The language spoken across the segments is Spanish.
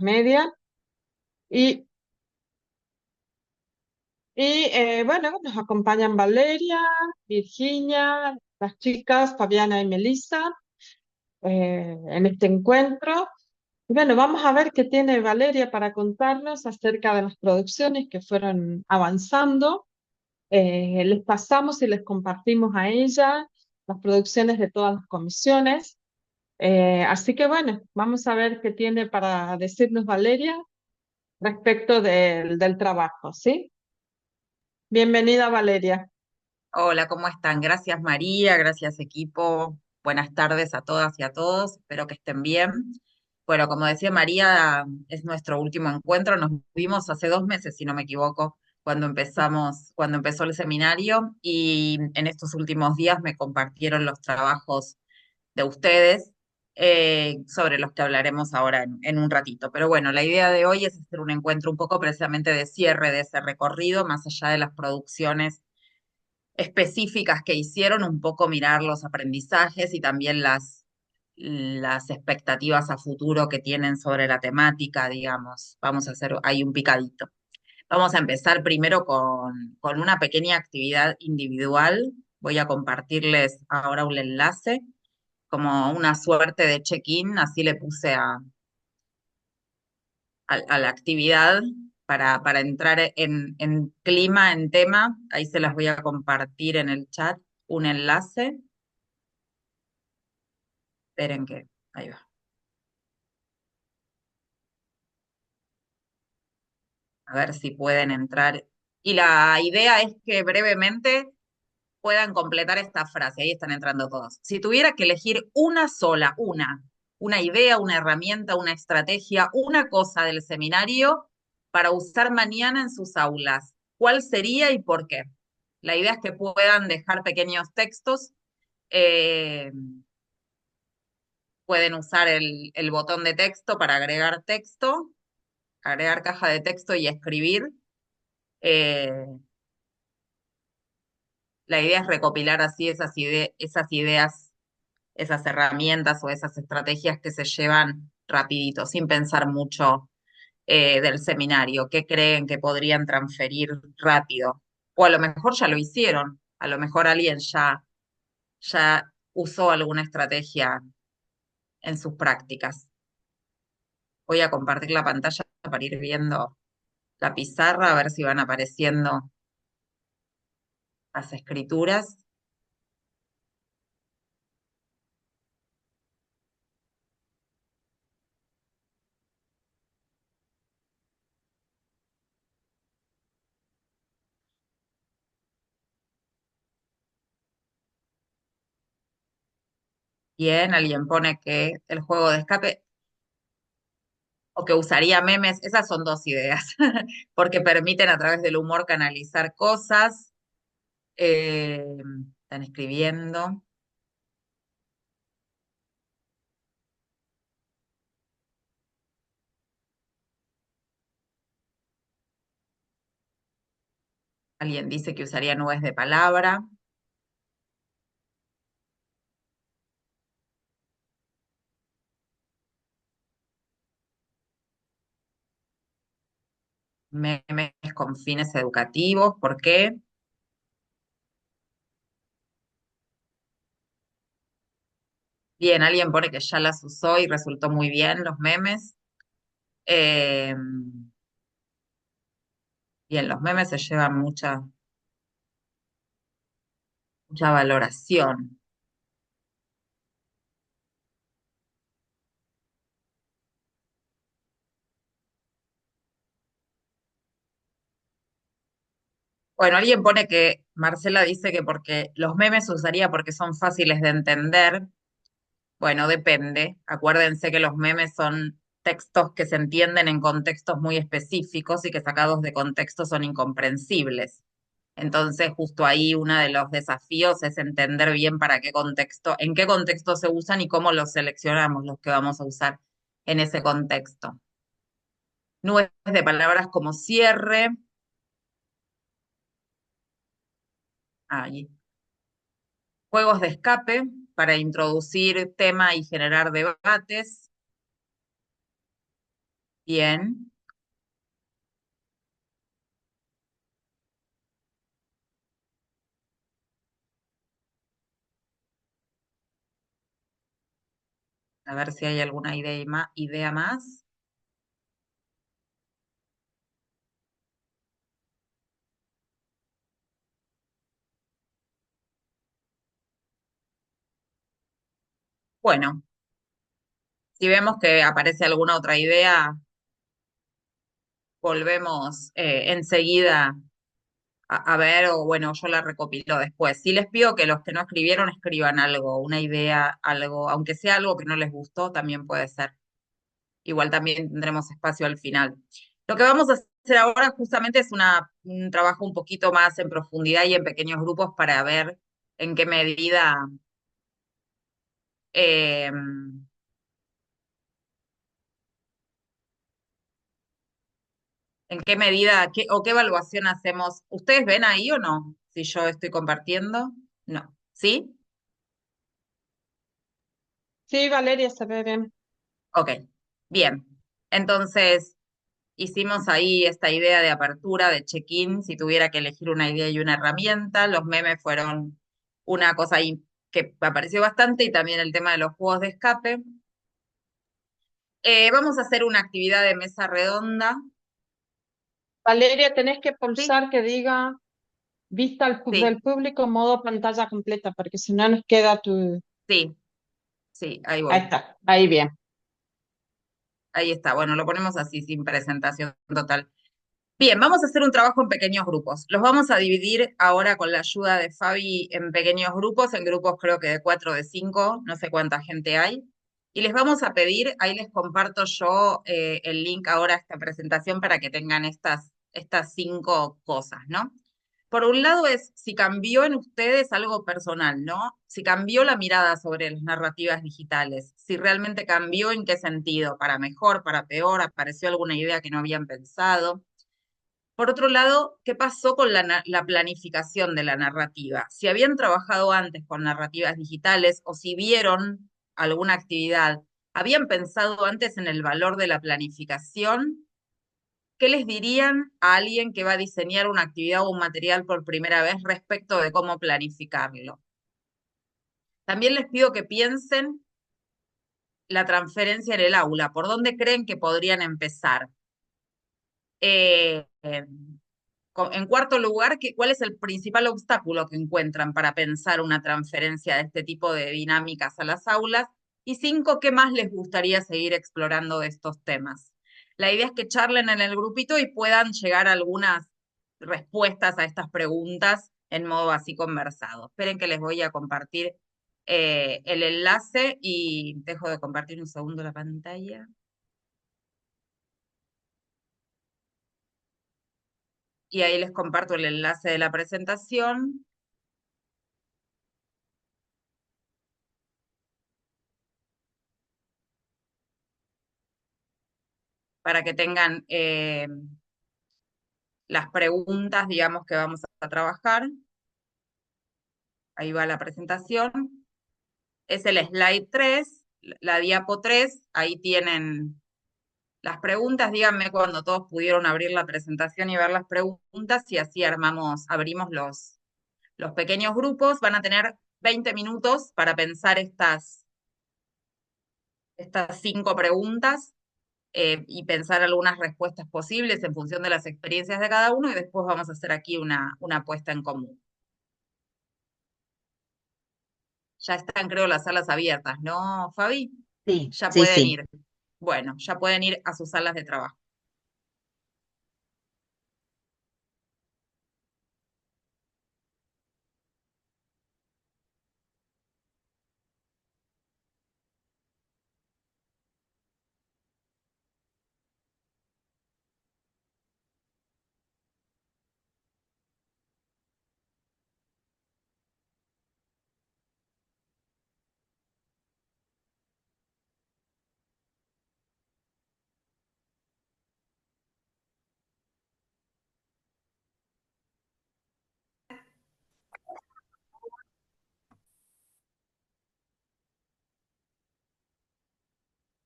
media. Y, bueno, nos acompañan Valeria, Virginia, las chicas, Fabiana y Melissa, en este encuentro. Y bueno, vamos a ver qué tiene Valeria para contarnos acerca de las producciones que fueron avanzando. Les pasamos y les compartimos a ella las producciones de todas las comisiones. Así que bueno, vamos a ver qué tiene para decirnos Valeria respecto del trabajo, ¿sí? Bienvenida, Valeria. Hola, ¿cómo están? Gracias María, gracias equipo. Buenas tardes a todas y a todos. Espero que estén bien. Bueno, como decía María, es nuestro último encuentro. Nos vimos hace 2 meses, si no me equivoco, cuando empezó el seminario y en estos últimos días me compartieron los trabajos de ustedes, sobre los que hablaremos ahora en un ratito. Pero bueno, la idea de hoy es hacer un encuentro un poco precisamente de cierre de ese recorrido, más allá de las producciones específicas que hicieron, un poco mirar los aprendizajes y también las expectativas a futuro que tienen sobre la temática, digamos. Vamos a hacer ahí un picadito. Vamos a empezar primero con una pequeña actividad individual. Voy a compartirles ahora un enlace, como una suerte de check-in, así le puse a la actividad para entrar en clima, en tema. Ahí se las voy a compartir en el chat, un enlace. Esperen que, ahí va. A ver si pueden entrar. Y la idea es que brevemente puedan completar esta frase. Ahí están entrando todos. Si tuviera que elegir una sola, una idea, una herramienta, una estrategia, una cosa del seminario para usar mañana en sus aulas, ¿cuál sería y por qué? La idea es que puedan dejar pequeños textos. eh, Pueden usar el botón de texto para agregar texto, agregar caja de texto y escribir. Eh, la idea es recopilar así esas ideas, esas herramientas o esas estrategias que se llevan rapidito, sin pensar mucho, del seminario, qué creen que podrían transferir rápido. O a lo mejor ya lo hicieron, a lo mejor alguien ya usó alguna estrategia en sus prácticas. Voy a compartir la pantalla para ir viendo la pizarra, a ver si van apareciendo las escrituras. Bien, alguien pone que el juego de escape o que usaría memes, esas son dos ideas, porque permiten a través del humor canalizar cosas. Eh, Están escribiendo. Alguien dice que usaría nubes de palabra. Memes con fines educativos. ¿Por qué? Bien, alguien pone que ya las usó y resultó muy bien los memes. Eh, Bien, los memes se llevan mucha valoración. Bueno, alguien pone que Marcela dice que porque los memes usaría porque son fáciles de entender. Bueno, depende. Acuérdense que los memes son textos que se entienden en contextos muy específicos y que sacados de contexto son incomprensibles. Entonces, justo ahí uno de los desafíos es entender bien para qué contexto, en qué contexto se usan y cómo los seleccionamos los que vamos a usar en ese contexto. Nubes de palabras como cierre, ahí. Juegos de escape para introducir tema y generar debates. Bien. A ver si hay alguna idea más. Bueno, si vemos que aparece alguna otra idea, volvemos enseguida a ver, o bueno, yo la recopilo después. Sí les pido que los que no escribieron escriban algo, una idea, algo, aunque sea algo que no les gustó, también puede ser. Igual también tendremos espacio al final. Lo que vamos a hacer ahora justamente es un trabajo un poquito más en profundidad y en pequeños grupos para ver en qué medida, eh, o qué evaluación hacemos. ¿Ustedes ven ahí o no? Si yo estoy compartiendo, no. ¿Sí? Sí, Valeria, se ve bien. Ok, bien. Entonces, hicimos ahí esta idea de apertura, de check-in, si tuviera que elegir una idea y una herramienta. Los memes fueron una cosa ahí que me apareció bastante y también el tema de los juegos de escape. Vamos a hacer una actividad de mesa redonda. Valeria, tenés que Sí, pulsar que diga vista sí, del público modo pantalla completa, porque si no nos queda tu... sí, sí, ahí Ahí voy. está, ahí bien. Ahí está. Bueno, lo ponemos así, sin presentación total. Bien, vamos a hacer un trabajo en pequeños grupos. Los vamos a dividir ahora con la ayuda de Fabi en pequeños grupos, en grupos creo que de 4 o de 5, no sé cuánta gente hay. Y les vamos a pedir, ahí les comparto yo el link ahora a esta presentación para que tengan estas 5 cosas, ¿no? Por un lado es si cambió en ustedes algo personal, ¿no? Si cambió la mirada sobre las narrativas digitales, si realmente cambió en qué sentido, para mejor, para peor, apareció alguna idea que no habían pensado. Por otro lado, ¿qué pasó con la planificación de la narrativa? Si habían trabajado antes con narrativas digitales o si vieron alguna actividad, ¿habían pensado antes en el valor de la planificación? ¿Qué les dirían a alguien que va a diseñar una actividad o un material por primera vez respecto de cómo planificarlo? También les pido que piensen la transferencia en el aula. ¿Por dónde creen que podrían empezar? Eh, eh, En cuarto lugar, ¿cuál es el principal obstáculo que encuentran para pensar una transferencia de este tipo de dinámicas a las aulas? Y cinco, ¿qué más les gustaría seguir explorando de estos temas? La idea es que charlen en el grupito y puedan llegar a algunas respuestas a estas preguntas en modo así conversado. Esperen que les voy a compartir el enlace y dejo de compartir un segundo la pantalla. Y ahí les comparto el enlace de la presentación para que tengan las preguntas, digamos, que vamos a trabajar. Ahí va la presentación. Es el slide 3, la diapo 3. Ahí tienen las preguntas. Díganme cuando todos pudieron abrir la presentación y ver las preguntas y así abrimos los pequeños grupos. Van a tener 20 minutos para pensar estas 5 preguntas y pensar algunas respuestas posibles en función de las experiencias de cada uno y después vamos a hacer aquí una puesta en común. Ya están, creo, las salas abiertas, ¿no, Fabi? Sí, Ya sí, pueden sí. ir. Bueno, ya pueden ir a sus salas de trabajo.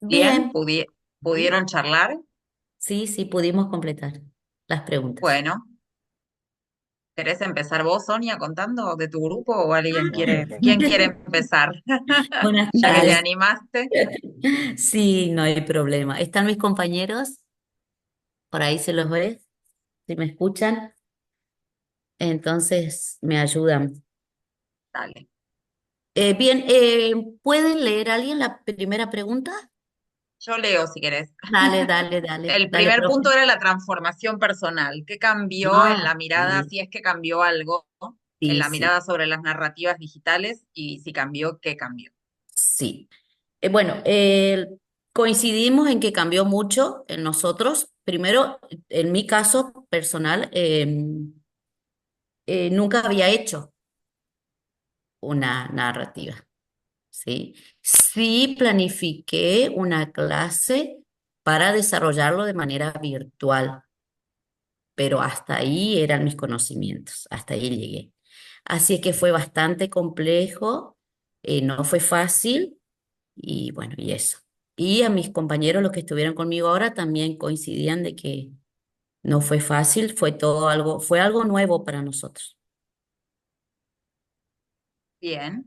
Bien, Bien. ¿pudieron charlar? Sí, sí, pudimos completar las preguntas. Bueno, ¿querés empezar vos, Sonia, contando de tu grupo o alguien quién quiere empezar? Buenas Ya que te tardes. animaste. Sí, no hay problema. ¿Están mis compañeros? Por ahí se los ve. Si me escuchan, entonces me ayudan. Dale. Bien, ¿pueden leer alguien la primera pregunta? Yo leo si querés. Dale, dale, dale, El dale, primer profe. punto era la transformación personal. ¿Qué cambió en Ah, la mirada, sí, si es que cambió algo, en sí, la sí, mirada sobre las narrativas digitales? Y si cambió, ¿qué cambió? sí. Bueno, coincidimos en que cambió mucho en nosotros. Primero, en mi caso personal, nunca había hecho una narrativa, ¿sí? Sí planifiqué una clase para desarrollarlo de manera virtual, pero hasta ahí eran mis conocimientos, hasta ahí llegué. Así es que fue bastante complejo, no fue fácil y bueno, y eso. Y a mis compañeros, los que estuvieron conmigo ahora, también coincidían de que no fue fácil, fue algo nuevo para nosotros. Bien.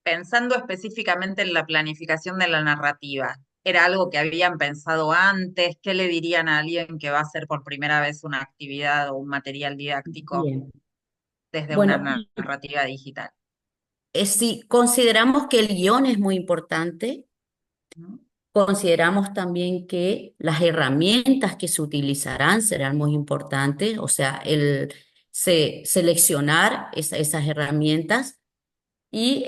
Pensando específicamente en la planificación de la narrativa, ¿era algo que habían pensado antes? ¿Qué le dirían a alguien que va a hacer por primera vez una actividad o un material didáctico Bien. desde una Bueno, narrativa digital? sí, consideramos que el guión es muy importante. ¿No? Consideramos también que las herramientas que se utilizarán serán muy importantes, o sea, seleccionar esas herramientas y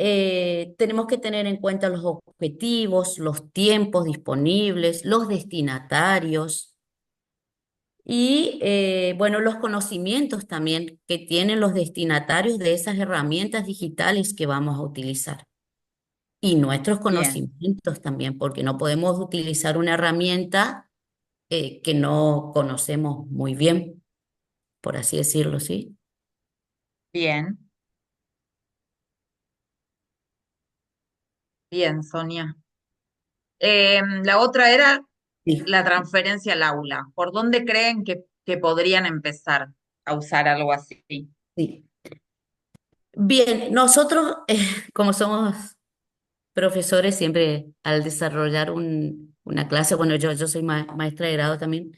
tenemos que tener en cuenta los objetivos, los tiempos disponibles, los destinatarios y, bueno, los conocimientos también que tienen los destinatarios de esas herramientas digitales que vamos a utilizar. Y nuestros Bien, conocimientos también, porque no podemos utilizar una herramienta que no conocemos muy bien, por así decirlo, ¿sí? bien, bien, Sonia. La otra era Sí, la transferencia al aula. ¿Por dónde creen que podrían empezar a usar algo así? sí. Bien, nosotros, como somos profesores, siempre al desarrollar una clase, bueno, yo soy maestra de grado también,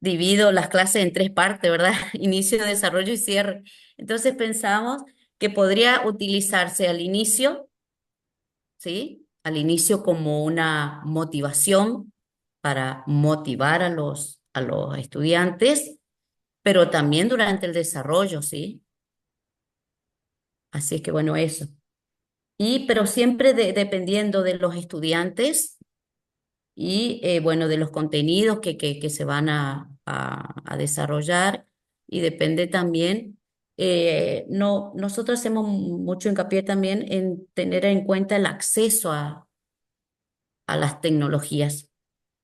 divido las clases en tres partes, ¿verdad? Inicio, desarrollo y cierre. Entonces pensamos que podría utilizarse al inicio, ¿sí? Al inicio como una motivación para motivar a los estudiantes, pero también durante el desarrollo, ¿sí? Así es que bueno, eso. Pero siempre dependiendo de los estudiantes y bueno, de los contenidos que se van a desarrollar y depende también, no, nosotros hacemos mucho hincapié también en tener en cuenta el acceso a las tecnologías.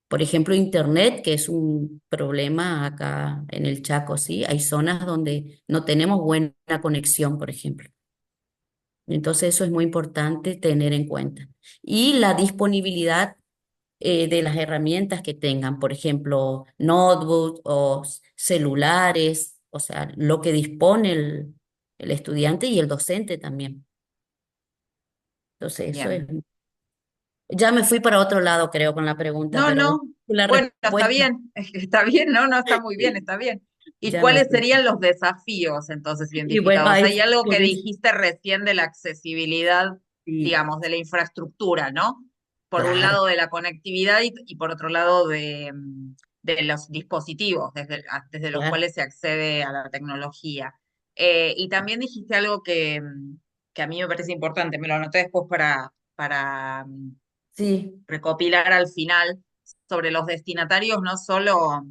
Por ejemplo, Internet, que es un problema acá en el Chaco, ¿sí? Hay zonas donde no tenemos buena conexión, por ejemplo. Entonces, eso es muy importante tener en cuenta. Y la disponibilidad de las herramientas que tengan, por ejemplo, notebooks o celulares, o sea, lo que dispone el estudiante y el docente también. Entonces, eso es. Bien. Ya me fui para otro lado, creo, con la pregunta, No, pero no. la Bueno, está respuesta. bien, está bien, no, no, está muy bien, está bien. ¿Y Ya me cuáles fui. serían los desafíos entonces Y bueno, identificados? ay, Hay algo que por eso. dijiste recién de la accesibilidad, Sí, digamos, de la infraestructura, ¿no? Por un claro, lado de la conectividad y por otro lado de los dispositivos desde los claro. cuales se accede a la tecnología. Y también dijiste algo que a mí me parece importante, me lo anoté después para Sí, recopilar al final sobre los destinatarios, no solo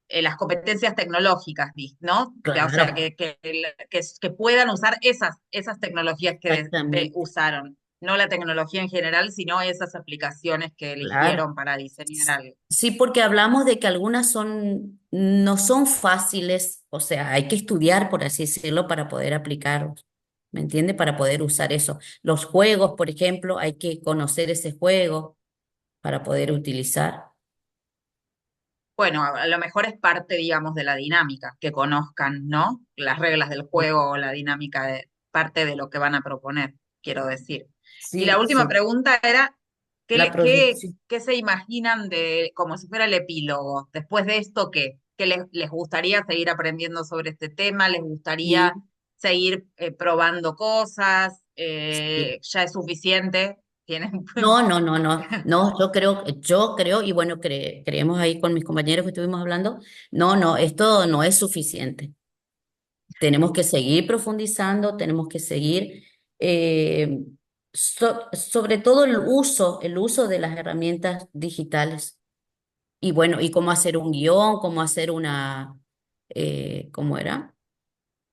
las competencias tecnológicas, ¿no? O sea, claro, que puedan usar esas tecnologías que exactamente. usaron, no la tecnología en general, sino esas aplicaciones que Claro. eligieron para diseñar algo. Sí, porque hablamos de que algunas no son fáciles, o sea, hay que estudiar, por así decirlo, para poder aplicar, ¿me entiende? Para poder usar eso. Los juegos, por ejemplo, hay que conocer ese juego para poder utilizar. Bueno, a lo mejor es parte, digamos, de la dinámica, que conozcan, ¿no? Las reglas del juego o la dinámica de parte de lo que van a proponer, quiero decir. Y la Sí, última pregunta era, la proyección. ¿qué se imaginan de, como si fuera el epílogo? Después de esto, ¿qué? ¿Qué les gustaría seguir aprendiendo sobre este tema? ¿Les gustaría Sí, seguir probando cosas? sí. ¿Ya es suficiente? ¿Tienen? No, no, no, no, no, yo creo, y bueno, creemos ahí con mis compañeros que estuvimos hablando, no, no, esto no es suficiente. Tenemos que seguir profundizando, tenemos que seguir, eh, sobre todo el uso de las herramientas digitales. Y bueno, y cómo hacer un guión, cómo hacer ¿cómo era?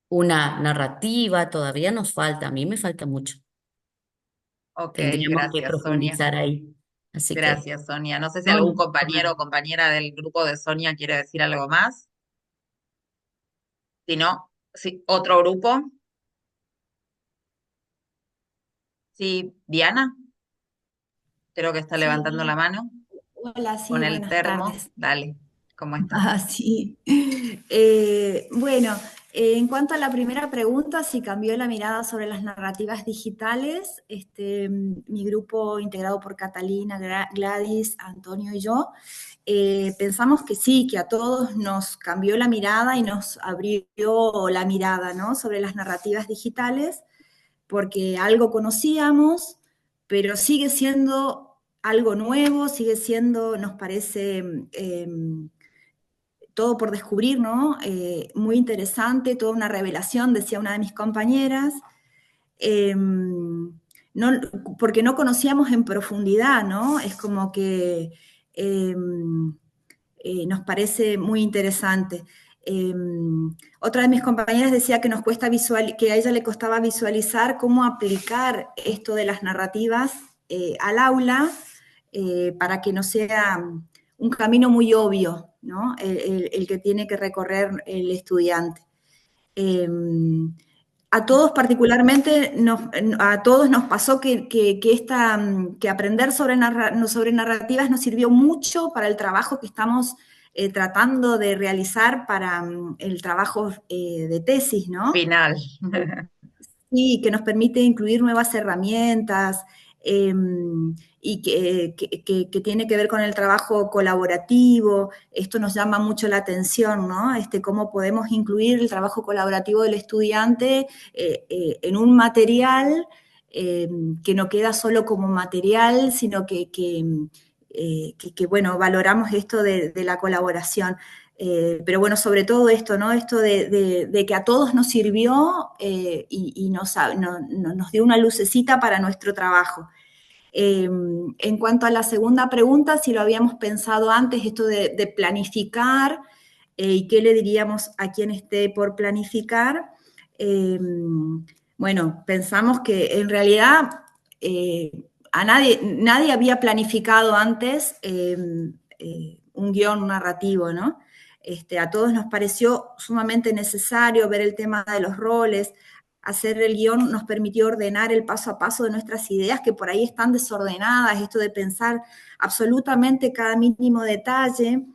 Una narrativa, todavía nos falta, a mí me falta mucho. Ok, Tendríamos que gracias, Sonia. profundizar ahí. Así que, Gracias, Sonia. No sé si no, algún no, por compañero nada. o compañera del grupo de Sonia quiere decir algo más. Si no, sí, otro grupo. Sí, Diana, creo que está levantando la Sí, mano hola, con sí, el buenas termo. tardes. Dale, ¿cómo estás? Ah, sí. Bueno, en cuanto a la primera pregunta, si cambió la mirada sobre las narrativas digitales, mi grupo integrado por Catalina, Gladys, Antonio y yo, pensamos que sí, que a todos nos cambió la mirada y nos abrió la mirada, ¿no? Sobre las narrativas digitales, porque algo conocíamos, pero sigue siendo algo nuevo, sigue siendo, nos parece, todo por descubrir, ¿no? Muy interesante, toda una revelación, decía una de mis compañeras, no, porque no conocíamos en profundidad, ¿no? Es como que eh, nos parece muy interesante. Eh, Otra de mis compañeras decía que que a ella le costaba visualizar cómo aplicar esto de las narrativas al aula para que no sea un camino muy obvio, ¿no? El que tiene que recorrer el estudiante. Eh, a todos particularmente, a todos nos pasó que aprender sobre narrativas nos sirvió mucho para el trabajo que estamos tratando de realizar para el trabajo de tesis, ¿no? Final. Sí, que nos permite incluir nuevas herramientas eh, y que tiene que ver con el trabajo colaborativo. Esto nos llama mucho la atención, ¿no? Cómo podemos incluir el trabajo colaborativo del estudiante en un material que no queda solo como material, sino bueno, valoramos esto de la colaboración. Pero bueno, sobre todo esto, ¿no? Esto de que a todos nos sirvió y nos dio una lucecita para nuestro trabajo. En cuanto a la segunda pregunta, si lo habíamos pensado antes, esto de planificar y qué le diríamos a quien esté por planificar, eh, bueno, pensamos que en realidad nadie había planificado antes un guión narrativo, ¿no? A todos nos pareció sumamente necesario ver el tema de los roles. Hacer el guión nos permitió ordenar el paso a paso de nuestras ideas, que por ahí están desordenadas, esto de pensar absolutamente cada mínimo detalle.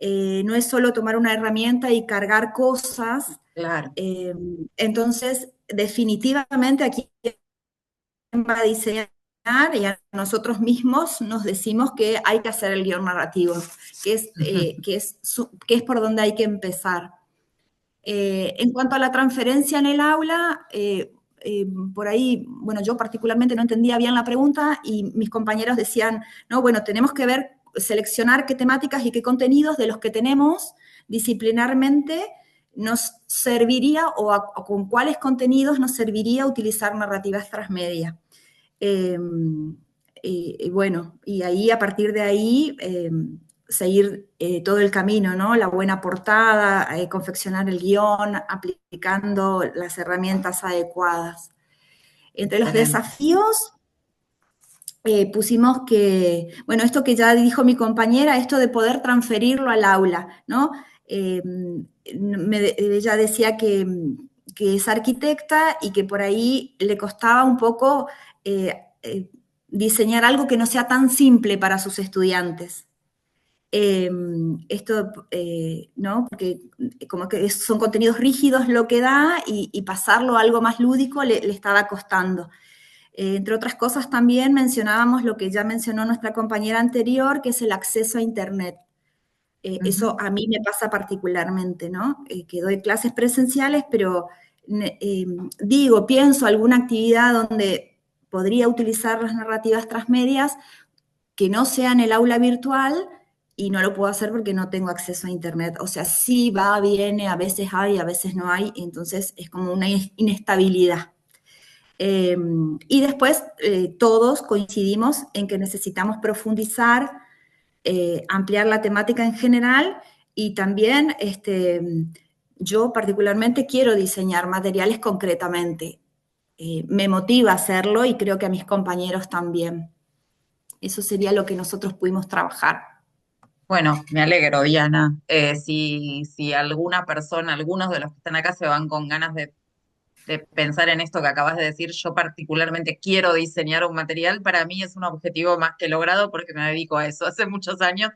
No es solo tomar una herramienta y cargar cosas. Claro. Eh, entonces, definitivamente aquí va a diseñar y a nosotros mismos nos decimos que hay que hacer el guión narrativo, que es por donde hay que empezar. En cuanto a la transferencia en el aula, por ahí, bueno, yo particularmente no entendía bien la pregunta y mis compañeros decían, no, bueno, tenemos que ver, seleccionar qué temáticas y qué contenidos de los que tenemos disciplinarmente nos serviría o con cuáles contenidos nos serviría utilizar narrativas transmedia. Eh, y bueno, y ahí a partir de ahí seguir todo el camino, ¿no? La buena portada, confeccionar el guión, aplicando las herramientas adecuadas. Entre los Excelente. desafíos pusimos bueno, esto que ya dijo mi compañera, esto de poder transferirlo al aula, ¿no? Ella decía que es arquitecta y que por ahí le costaba un poco diseñar algo que no sea tan simple para sus estudiantes. eh, esto, ¿no? Porque como que son contenidos rígidos lo que da y pasarlo a algo más lúdico le estaba costando. Entre otras cosas también mencionábamos lo que ya mencionó nuestra compañera anterior, que es el acceso a Internet. Eso a mí me pasa particularmente, ¿no? Que doy clases presenciales, pero pienso alguna actividad donde podría utilizar las narrativas transmedias que no sea en el aula virtual y no lo puedo hacer porque no tengo acceso a Internet. O sea, sí va, viene, a veces hay, a veces no hay, entonces es como una inestabilidad. Y después todos coincidimos en que necesitamos profundizar, ampliar la temática en general y también yo particularmente quiero diseñar materiales concretamente. Me motiva hacerlo y creo que a mis compañeros también. Eso sería lo que nosotros pudimos trabajar. Bueno, me alegro, Diana. Si alguna persona, algunos de los que están acá se van con ganas de pensar en esto que acabas de decir, yo particularmente quiero diseñar un material, para mí es un objetivo más que logrado porque me dedico a eso hace muchos años,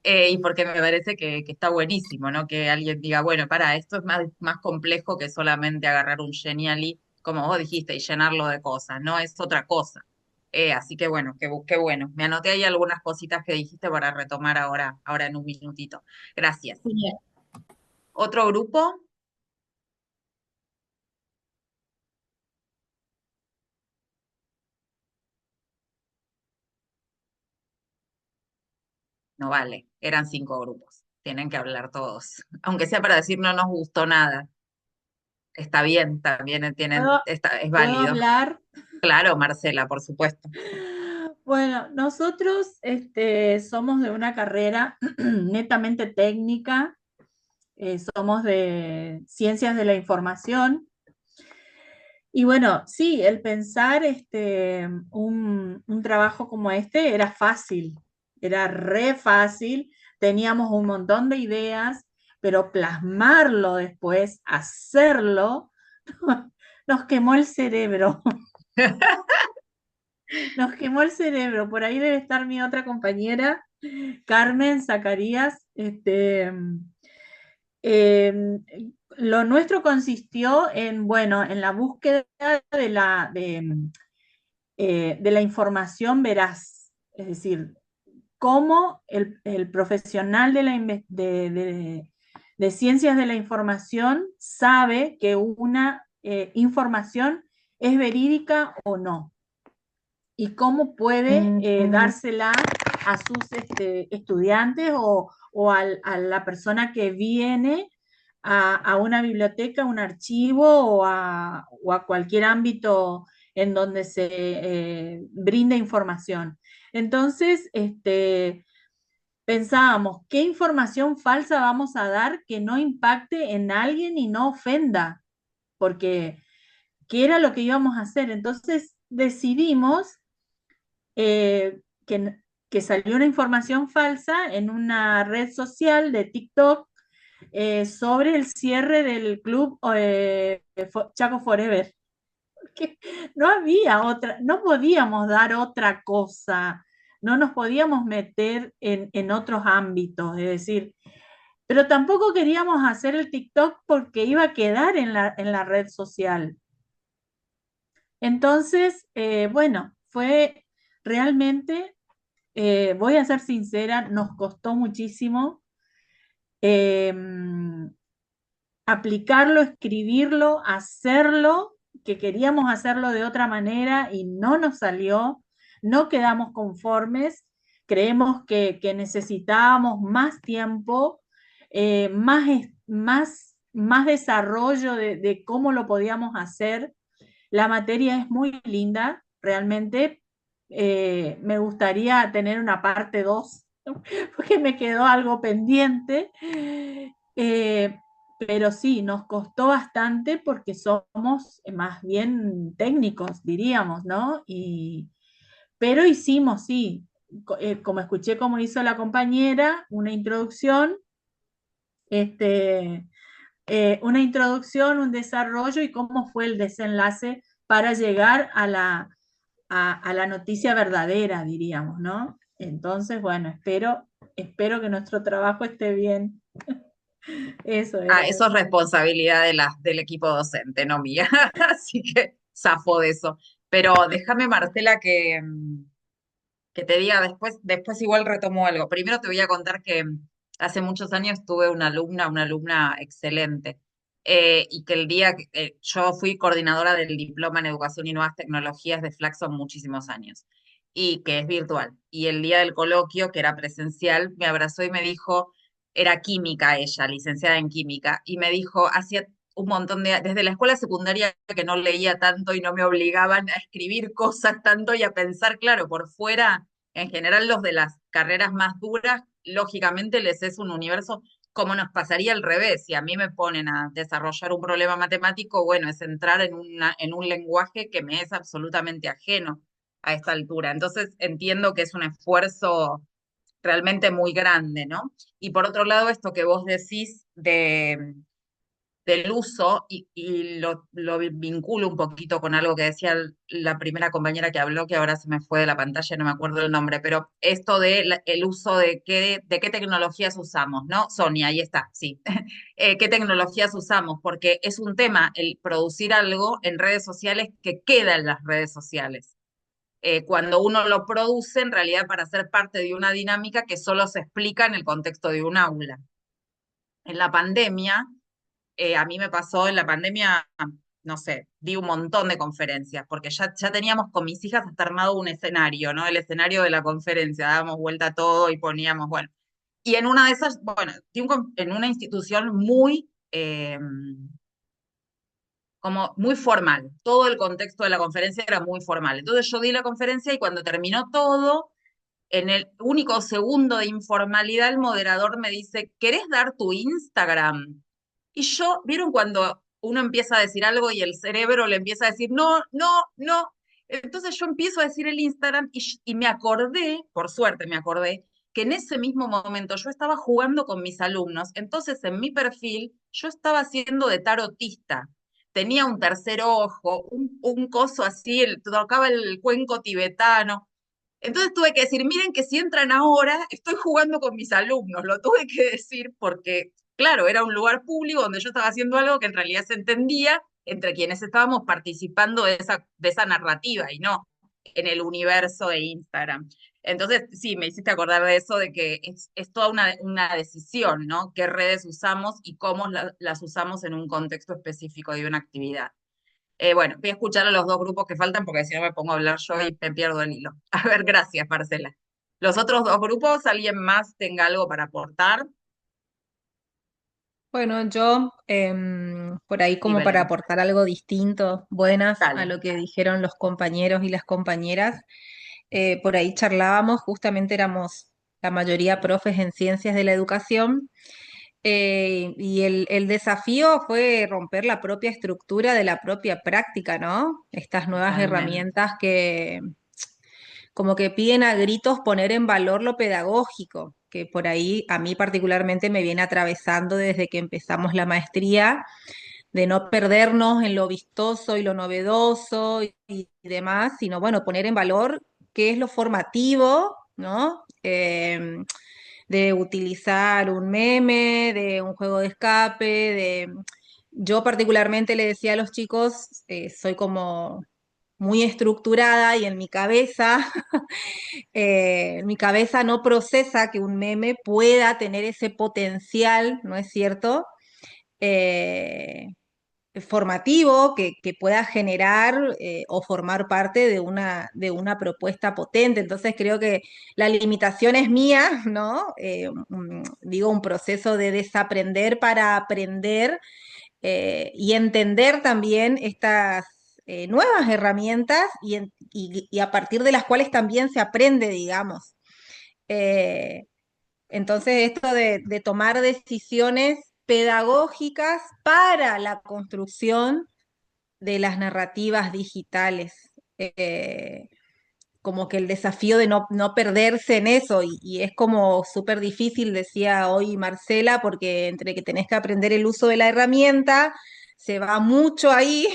y porque me parece que está buenísimo, ¿no? Que alguien diga, bueno, para, esto es más complejo que solamente agarrar un Genially, como vos dijiste, y llenarlo de cosas, ¿no? Es otra cosa. Así que bueno, qué bueno. Me anoté ahí algunas cositas que dijiste para retomar ahora en un minutito. Gracias. Genial. ¿Otro grupo? No vale, eran 5 grupos. Tienen que hablar todos. Aunque sea para decir no nos gustó nada. Está bien, también ¿Puedo, es puedo válido. hablar? Claro, Marcela, por supuesto. Bueno, nosotros somos de una carrera netamente técnica, somos de ciencias de la información. Y bueno, sí, el pensar un trabajo como este era fácil, era re fácil, teníamos un montón de ideas, pero plasmarlo después, hacerlo, nos quemó el cerebro. Nos quemó el cerebro. Por ahí debe estar mi otra compañera, Carmen Zacarías. Eh, lo nuestro consistió en, bueno, en la búsqueda de la información veraz. Es decir, cómo el profesional de ciencias de la información sabe que una información es verídica o no y cómo puede dársela a sus estudiantes a la persona que viene a una biblioteca, un archivo o a cualquier ámbito en donde se brinda información. Entonces, pensábamos, ¿qué información falsa vamos a dar que no impacte en alguien y no ofenda? Porque, ¿qué era lo que íbamos a hacer? Entonces decidimos eh, que, que salió una información falsa en una red social de TikTok sobre el cierre del club Chaco Forever. Que no había otra, no podíamos dar otra cosa, no nos podíamos meter en otros ámbitos, es decir, pero tampoco queríamos hacer el TikTok porque iba a quedar en la red social. Entonces, bueno, fue realmente voy a ser sincera, nos costó muchísimo eh, aplicarlo, escribirlo, hacerlo, que queríamos hacerlo de otra manera y no nos salió, no quedamos conformes, creemos que necesitábamos más tiempo, más desarrollo de cómo lo podíamos hacer. La materia es muy linda, realmente. Me gustaría tener una parte 2 porque me quedó algo pendiente. Eh, pero sí, nos costó bastante porque somos más bien técnicos, diríamos, ¿no? Pero hicimos, sí, como escuché cómo hizo la compañera, este, una introducción, un desarrollo y cómo fue el desenlace para llegar a la noticia verdadera, diríamos, ¿no? Entonces, bueno, espero espero que nuestro trabajo esté bien. Eso Ah, era. eso es responsabilidad del equipo docente, no mía. Así que zafo de eso. Pero déjame, Marcela, que te diga después igual retomo algo. Primero te voy a contar que hace muchos años tuve una alumna excelente, y que el día que yo fui coordinadora del diploma en Educación y Nuevas Tecnologías de Flaxo muchísimos años, y que es virtual. Y el día del coloquio, que era presencial, me abrazó y me dijo, era química ella, licenciada en química, y me dijo, hacía un montón desde la escuela secundaria que no leía tanto y no me obligaban a escribir cosas tanto y a pensar, claro, por fuera, en general los de las carreras más duras, lógicamente les es un universo como nos pasaría al revés. Si a mí me ponen a desarrollar un problema matemático, bueno, es entrar en un lenguaje que me es absolutamente ajeno a esta altura. Entonces entiendo que es un esfuerzo realmente muy grande, ¿no? Y por otro lado, esto que vos decís del uso, y lo vinculo un poquito con algo que decía la primera compañera que habló, que ahora se me fue de la pantalla, no me acuerdo el nombre, pero esto de el uso de qué tecnologías usamos, ¿no? Sonia, ahí está, sí. ¿Qué tecnologías usamos? Porque es un tema el producir algo en redes sociales que queda en las redes sociales. Cuando uno lo produce, en realidad para ser parte de una dinámica que solo se explica en el contexto de un aula. En la pandemia, a mí me pasó en la pandemia, no sé, di un montón de conferencias, porque ya teníamos con mis hijas hasta armado un escenario, ¿no? El escenario de la conferencia, dábamos vuelta a todo y poníamos, bueno. Y en una de esas, bueno, en una institución muy, como muy formal, todo el contexto de la conferencia era muy formal. Entonces yo di la conferencia y cuando terminó todo, en el único segundo de informalidad, el moderador me dice, ¿querés dar tu Instagram? Y yo, ¿vieron cuando uno empieza a decir algo y el cerebro le empieza a decir, no, no, no? Entonces yo empiezo a decir el Instagram y me acordé, por suerte me acordé, que en ese mismo momento yo estaba jugando con mis alumnos, entonces en mi perfil yo estaba haciendo de tarotista. Tenía un tercer ojo, un coso así, tocaba el cuenco tibetano. Entonces tuve que decir, miren que si entran ahora, estoy jugando con mis alumnos. Lo tuve que decir porque, claro, era un lugar público donde yo estaba haciendo algo que en realidad se entendía entre quienes estábamos participando de esa narrativa y no en el universo de Instagram. Entonces, sí, me hiciste acordar de eso, de que es toda una decisión, ¿no? ¿Qué redes usamos y cómo las usamos en un contexto específico de una actividad? Bueno, voy a escuchar a los dos grupos que faltan porque si no me pongo a hablar yo y me pierdo el hilo. A ver, gracias, Marcela. Los otros dos grupos, ¿alguien más tenga algo para aportar? Bueno, yo por ahí Sí, como para Belén. aportar algo distinto, buenas a Dale. lo que dijeron los compañeros y las compañeras, por ahí charlábamos, justamente éramos la mayoría profes en ciencias de la educación, y el desafío fue romper la propia estructura de la propia práctica, ¿no? Estas nuevas Totalmente. herramientas que como que piden a gritos poner en valor lo pedagógico, que por ahí a mí particularmente me viene atravesando desde que empezamos la maestría, de no perdernos en lo vistoso y lo novedoso y demás, sino bueno, poner en valor qué es lo formativo, ¿no? De utilizar un meme, de un juego de escape, de... Yo particularmente le decía a los chicos, soy como muy estructurada y en mi cabeza no procesa que un meme pueda tener ese potencial, ¿no es cierto? Eh, formativo que pueda generar o formar parte de una propuesta potente. Entonces creo que la limitación es mía, ¿no? Digo, un proceso de desaprender para aprender, y entender también estas nuevas herramientas y a partir de las cuales también se aprende, digamos. Eh, entonces, esto de tomar decisiones pedagógicas para la construcción de las narrativas digitales. Eh, Como que el desafío de no perderse en eso, y es como súper difícil, decía hoy Marcela, porque entre que tenés que aprender el uso de la herramienta, se va mucho ahí,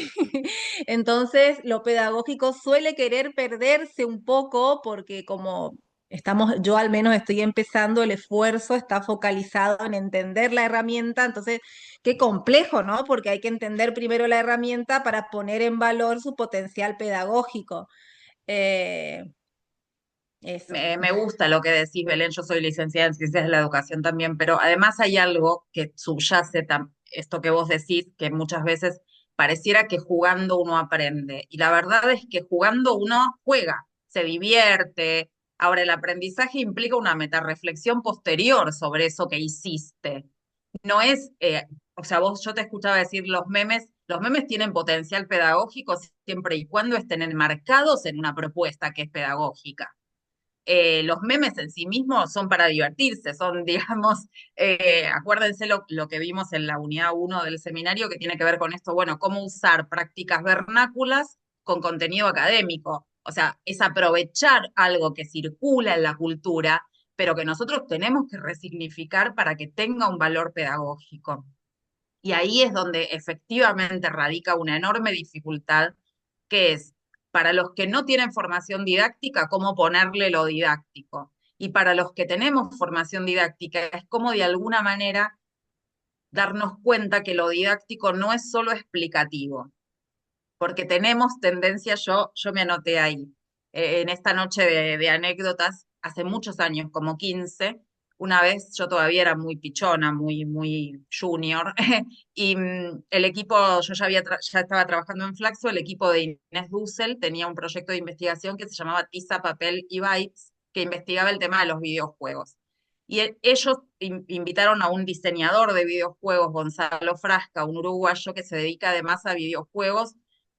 entonces lo pedagógico suele querer perderse un poco porque como yo al menos estoy empezando, el esfuerzo está focalizado en entender la herramienta, entonces qué complejo, ¿no? Porque hay que entender primero la herramienta para poner en valor su potencial pedagógico. Eh, eso. Me gusta lo que decís, Belén. Yo soy licenciada en Ciencias de la Educación también, pero además hay algo que subyace esto que vos decís, que muchas veces pareciera que jugando uno aprende. Y la verdad es que jugando uno juega, se divierte. Ahora, el aprendizaje implica una metarreflexión posterior sobre eso que hiciste. No es, o sea, yo te escuchaba decir los memes tienen potencial pedagógico siempre y cuando estén enmarcados en una propuesta que es pedagógica. Los memes en sí mismos son para divertirse, son, digamos, acuérdense lo que vimos en la unidad 1 del seminario que tiene que ver con esto, bueno, cómo usar prácticas vernáculas con contenido académico. O sea, es aprovechar algo que circula en la cultura, pero que nosotros tenemos que resignificar para que tenga un valor pedagógico. Y ahí es donde efectivamente radica una enorme dificultad, que es para los que no tienen formación didáctica, cómo ponerle lo didáctico. Y para los que tenemos formación didáctica, es cómo de alguna manera darnos cuenta que lo didáctico no es solo explicativo, porque tenemos tendencia, yo me anoté ahí, en esta noche de anécdotas, hace muchos años, como 15, una vez yo todavía era muy pichona, muy junior, y el equipo, yo ya estaba trabajando en Flaxo, el equipo de Inés Dussel tenía un proyecto de investigación que se llamaba Tiza, Papel y Bytes, que investigaba el tema de los videojuegos. Y ellos invitaron a un diseñador de videojuegos, Gonzalo Frasca, un uruguayo que se dedica además a videojuegos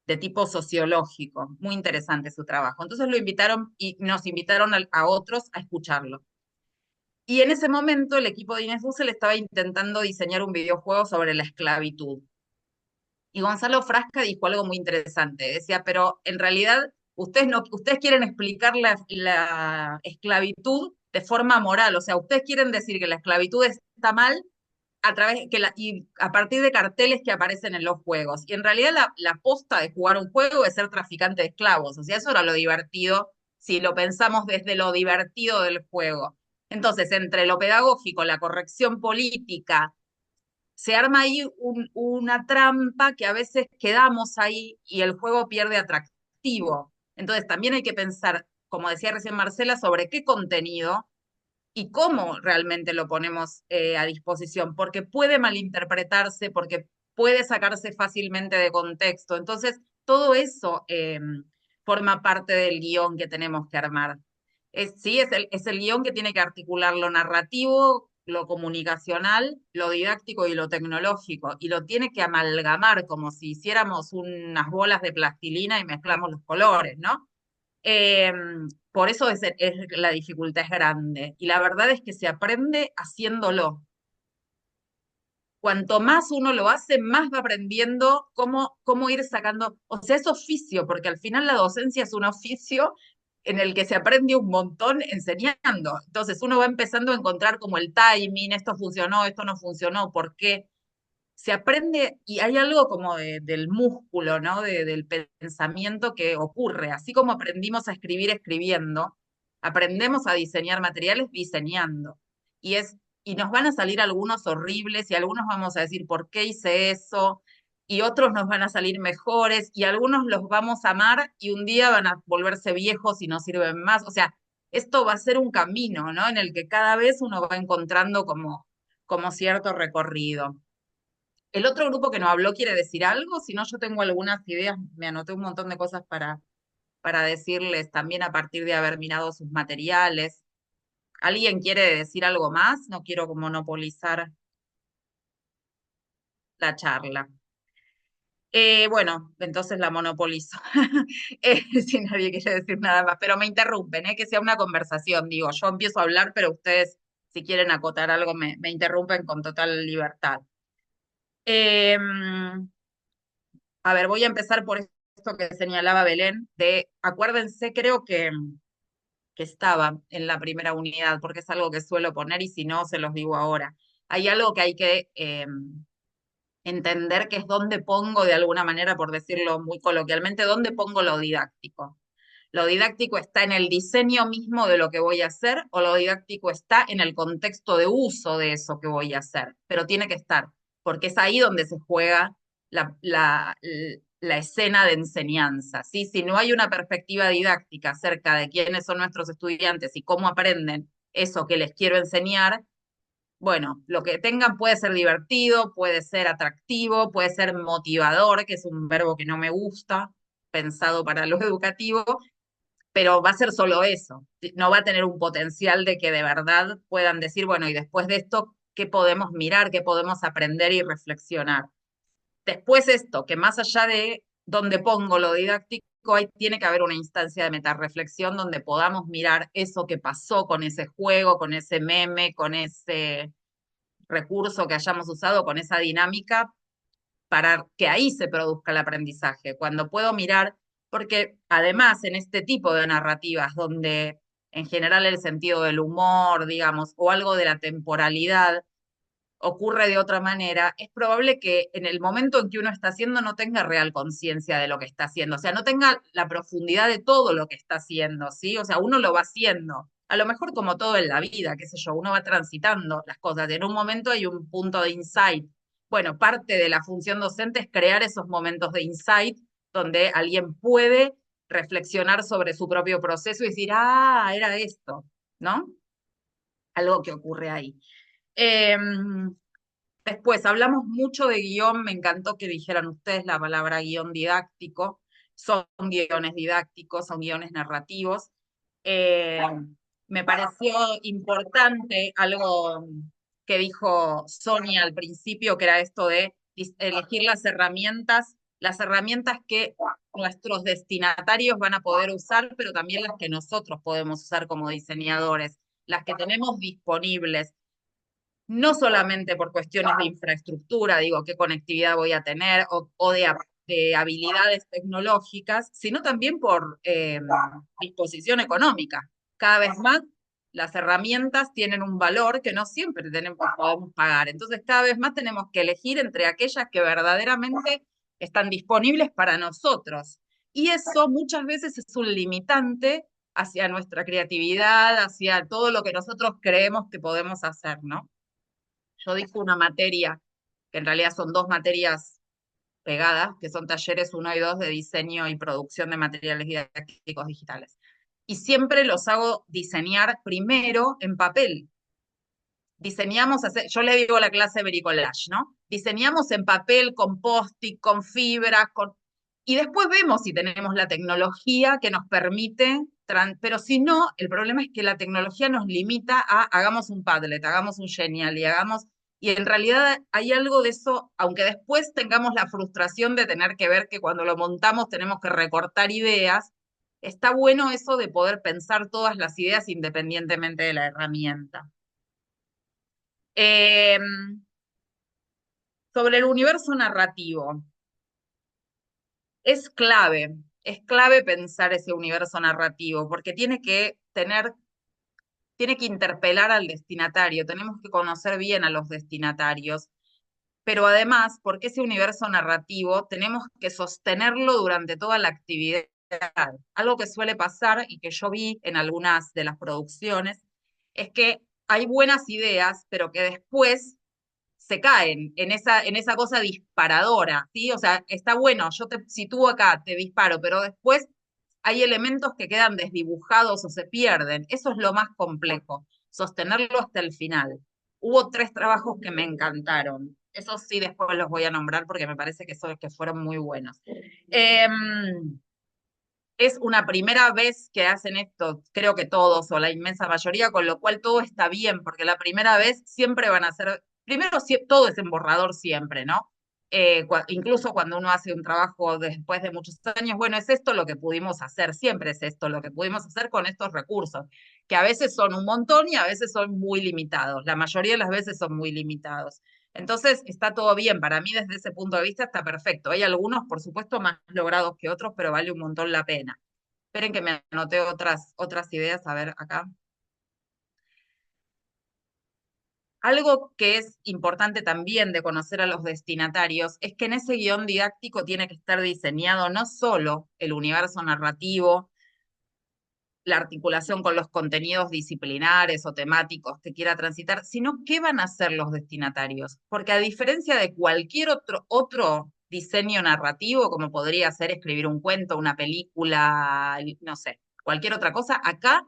de tipo sociológico. Muy interesante su trabajo. Entonces lo invitaron y nos invitaron a otros a escucharlo. Y en ese momento el equipo de Inés Dussel estaba intentando diseñar un videojuego sobre la esclavitud. Y Gonzalo Frasca dijo algo muy interesante. Decía, pero en realidad ustedes quieren explicar la esclavitud de forma moral. O sea, ustedes quieren decir que la esclavitud está mal y a partir de carteles que aparecen en los juegos. Y en realidad la posta de jugar un juego es ser traficante de esclavos. O sea, eso era lo divertido, si lo pensamos desde lo divertido del juego. Entonces, entre lo pedagógico, la corrección política, se arma ahí una trampa que a veces quedamos ahí y el juego pierde atractivo. Entonces, también hay que pensar, como decía recién Marcela, sobre qué contenido y cómo realmente lo ponemos a disposición, porque puede malinterpretarse, porque puede sacarse fácilmente de contexto. Entonces, todo eso forma parte del guión que tenemos que armar. Sí, es el guión que tiene que articular lo narrativo, lo comunicacional, lo didáctico y lo tecnológico, y lo tiene que amalgamar como si hiciéramos unas bolas de plastilina y mezclamos los colores, ¿no? Eh, por eso la dificultad es grande. Y la verdad es que se aprende haciéndolo. Cuanto más uno lo hace, más va aprendiendo cómo ir sacando, o sea, es oficio, porque al final la docencia es un oficio en el que se aprende un montón enseñando. Entonces uno va empezando a encontrar como el timing, esto funcionó, esto no funcionó, ¿por qué? Se aprende y hay algo como del músculo, ¿no? Del pensamiento que ocurre. Así como aprendimos a escribir escribiendo, aprendemos a diseñar materiales diseñando. Y, y nos van a salir algunos horribles y algunos vamos a decir, ¿por qué hice eso? Y otros nos van a salir mejores y algunos los vamos a amar y un día van a volverse viejos y no sirven más. O sea, esto va a ser un camino, ¿no? En el que cada vez uno va encontrando como cierto recorrido. El otro grupo que no habló quiere decir algo, si no yo tengo algunas ideas, me anoté un montón de cosas para decirles también a partir de haber mirado sus materiales. ¿Alguien quiere decir algo más? No quiero monopolizar la charla. Bueno, entonces la monopolizo. Si nadie quiere decir nada más, pero me interrumpen, que sea una conversación, digo, yo empiezo a hablar, pero ustedes, si quieren acotar algo, me interrumpen con total libertad. Eh, A ver, voy a empezar por esto que señalaba Belén, acuérdense, creo que estaba en la primera unidad, porque es algo que suelo poner y si no, se los digo ahora. Hay algo que hay que entender que es dónde pongo, de alguna manera, por decirlo muy coloquialmente, dónde pongo lo didáctico. ¿Lo didáctico está en el diseño mismo de lo que voy a hacer o lo didáctico está en el contexto de uso de eso que voy a hacer? Pero tiene que estar, porque es ahí donde se juega la escena de enseñanza, ¿sí? Si no hay una perspectiva didáctica acerca de quiénes son nuestros estudiantes y cómo aprenden eso que les quiero enseñar, bueno, lo que tengan puede ser divertido, puede ser atractivo, puede ser motivador, que es un verbo que no me gusta, pensado para lo educativo, pero va a ser solo eso. No va a tener un potencial de que de verdad puedan decir, bueno, y después de esto, ¿qué podemos mirar, qué podemos aprender y reflexionar? Después esto, que más allá de donde pongo lo didáctico, ahí tiene que haber una instancia de metarreflexión donde podamos mirar eso que pasó con ese juego, con ese meme, con ese recurso que hayamos usado, con esa dinámica, para que ahí se produzca el aprendizaje. Cuando puedo mirar, porque además en este tipo de narrativas donde en general el sentido del humor, digamos, o algo de la temporalidad ocurre de otra manera, es probable que en el momento en que uno está haciendo no tenga real conciencia de lo que está haciendo, o sea, no tenga la profundidad de todo lo que está haciendo, ¿sí? O sea, uno lo va haciendo, a lo mejor como todo en la vida, qué sé yo, uno va transitando las cosas, y en un momento hay un punto de insight. Bueno, parte de la función docente es crear esos momentos de insight donde alguien puede reflexionar sobre su propio proceso y decir, ah, era esto, ¿no? Algo que ocurre ahí. Después, hablamos mucho de guión, me encantó que dijeran ustedes la palabra guión didáctico, son guiones didácticos, son guiones narrativos. Eh, Me pareció importante algo que dijo Sonia al principio, que era esto de elegir las herramientas que nuestros destinatarios van a poder usar, pero también las que nosotros podemos usar como diseñadores, las que tenemos disponibles no solamente por cuestiones de infraestructura, digo, qué conectividad voy a tener, o de habilidades tecnológicas, sino también por disposición económica. Cada vez más las herramientas tienen un valor que no siempre podemos pagar. Entonces, cada vez más tenemos que elegir entre aquellas que verdaderamente están disponibles para nosotros. Y eso muchas veces es un limitante hacia nuestra creatividad, hacia todo lo que nosotros creemos que podemos hacer, ¿no? Yo dije una materia, que en realidad son dos materias pegadas, que son talleres 1 y 2 de diseño y producción de materiales didácticos digitales. Y siempre los hago diseñar primero en papel. Diseñamos, yo le digo a la clase de bricolage, ¿no? Diseñamos en papel, con post-it, con fibras, y después vemos si tenemos la tecnología que nos permite, pero si no, el problema es que la tecnología nos limita a hagamos un Padlet, hagamos un Genial y en realidad hay algo de eso, aunque después tengamos la frustración de tener que ver que cuando lo montamos tenemos que recortar ideas, está bueno eso de poder pensar todas las ideas independientemente de la herramienta. Sobre el universo narrativo. Es clave pensar ese universo narrativo, porque tiene que interpelar al destinatario, tenemos que conocer bien a los destinatarios, pero además, porque ese universo narrativo tenemos que sostenerlo durante toda la actividad. Algo que suele pasar y que yo vi en algunas de las producciones es que hay buenas ideas, pero que después se caen en esa cosa disparadora, ¿sí? O sea, está bueno, yo te sitúo acá, te disparo, pero después hay elementos que quedan desdibujados o se pierden. Eso es lo más complejo, sostenerlo hasta el final. Hubo 3 trabajos que me encantaron. Esos sí después los voy a nombrar porque me parece que fueron muy buenos. Es una primera vez que hacen esto, creo que todos o la inmensa mayoría, con lo cual todo está bien, porque la primera vez siempre van a ser, primero todo es en borrador siempre, ¿no? Incluso cuando uno hace un trabajo después de muchos años, bueno, es esto lo que pudimos hacer, siempre es esto lo que pudimos hacer con estos recursos, que a veces son un montón y a veces son muy limitados, la mayoría de las veces son muy limitados. Entonces, está todo bien. Para mí, desde ese punto de vista, está perfecto. Hay algunos, por supuesto, más logrados que otros, pero vale un montón la pena. Esperen que me anoté otras ideas. A ver, acá. Algo que es importante también de conocer a los destinatarios es que en ese guión didáctico tiene que estar diseñado no solo el universo narrativo, la articulación con los contenidos disciplinares o temáticos que quiera transitar, sino qué van a hacer los destinatarios. Porque a diferencia de cualquier otro diseño narrativo, como podría ser escribir un cuento, una película, no sé, cualquier otra cosa, acá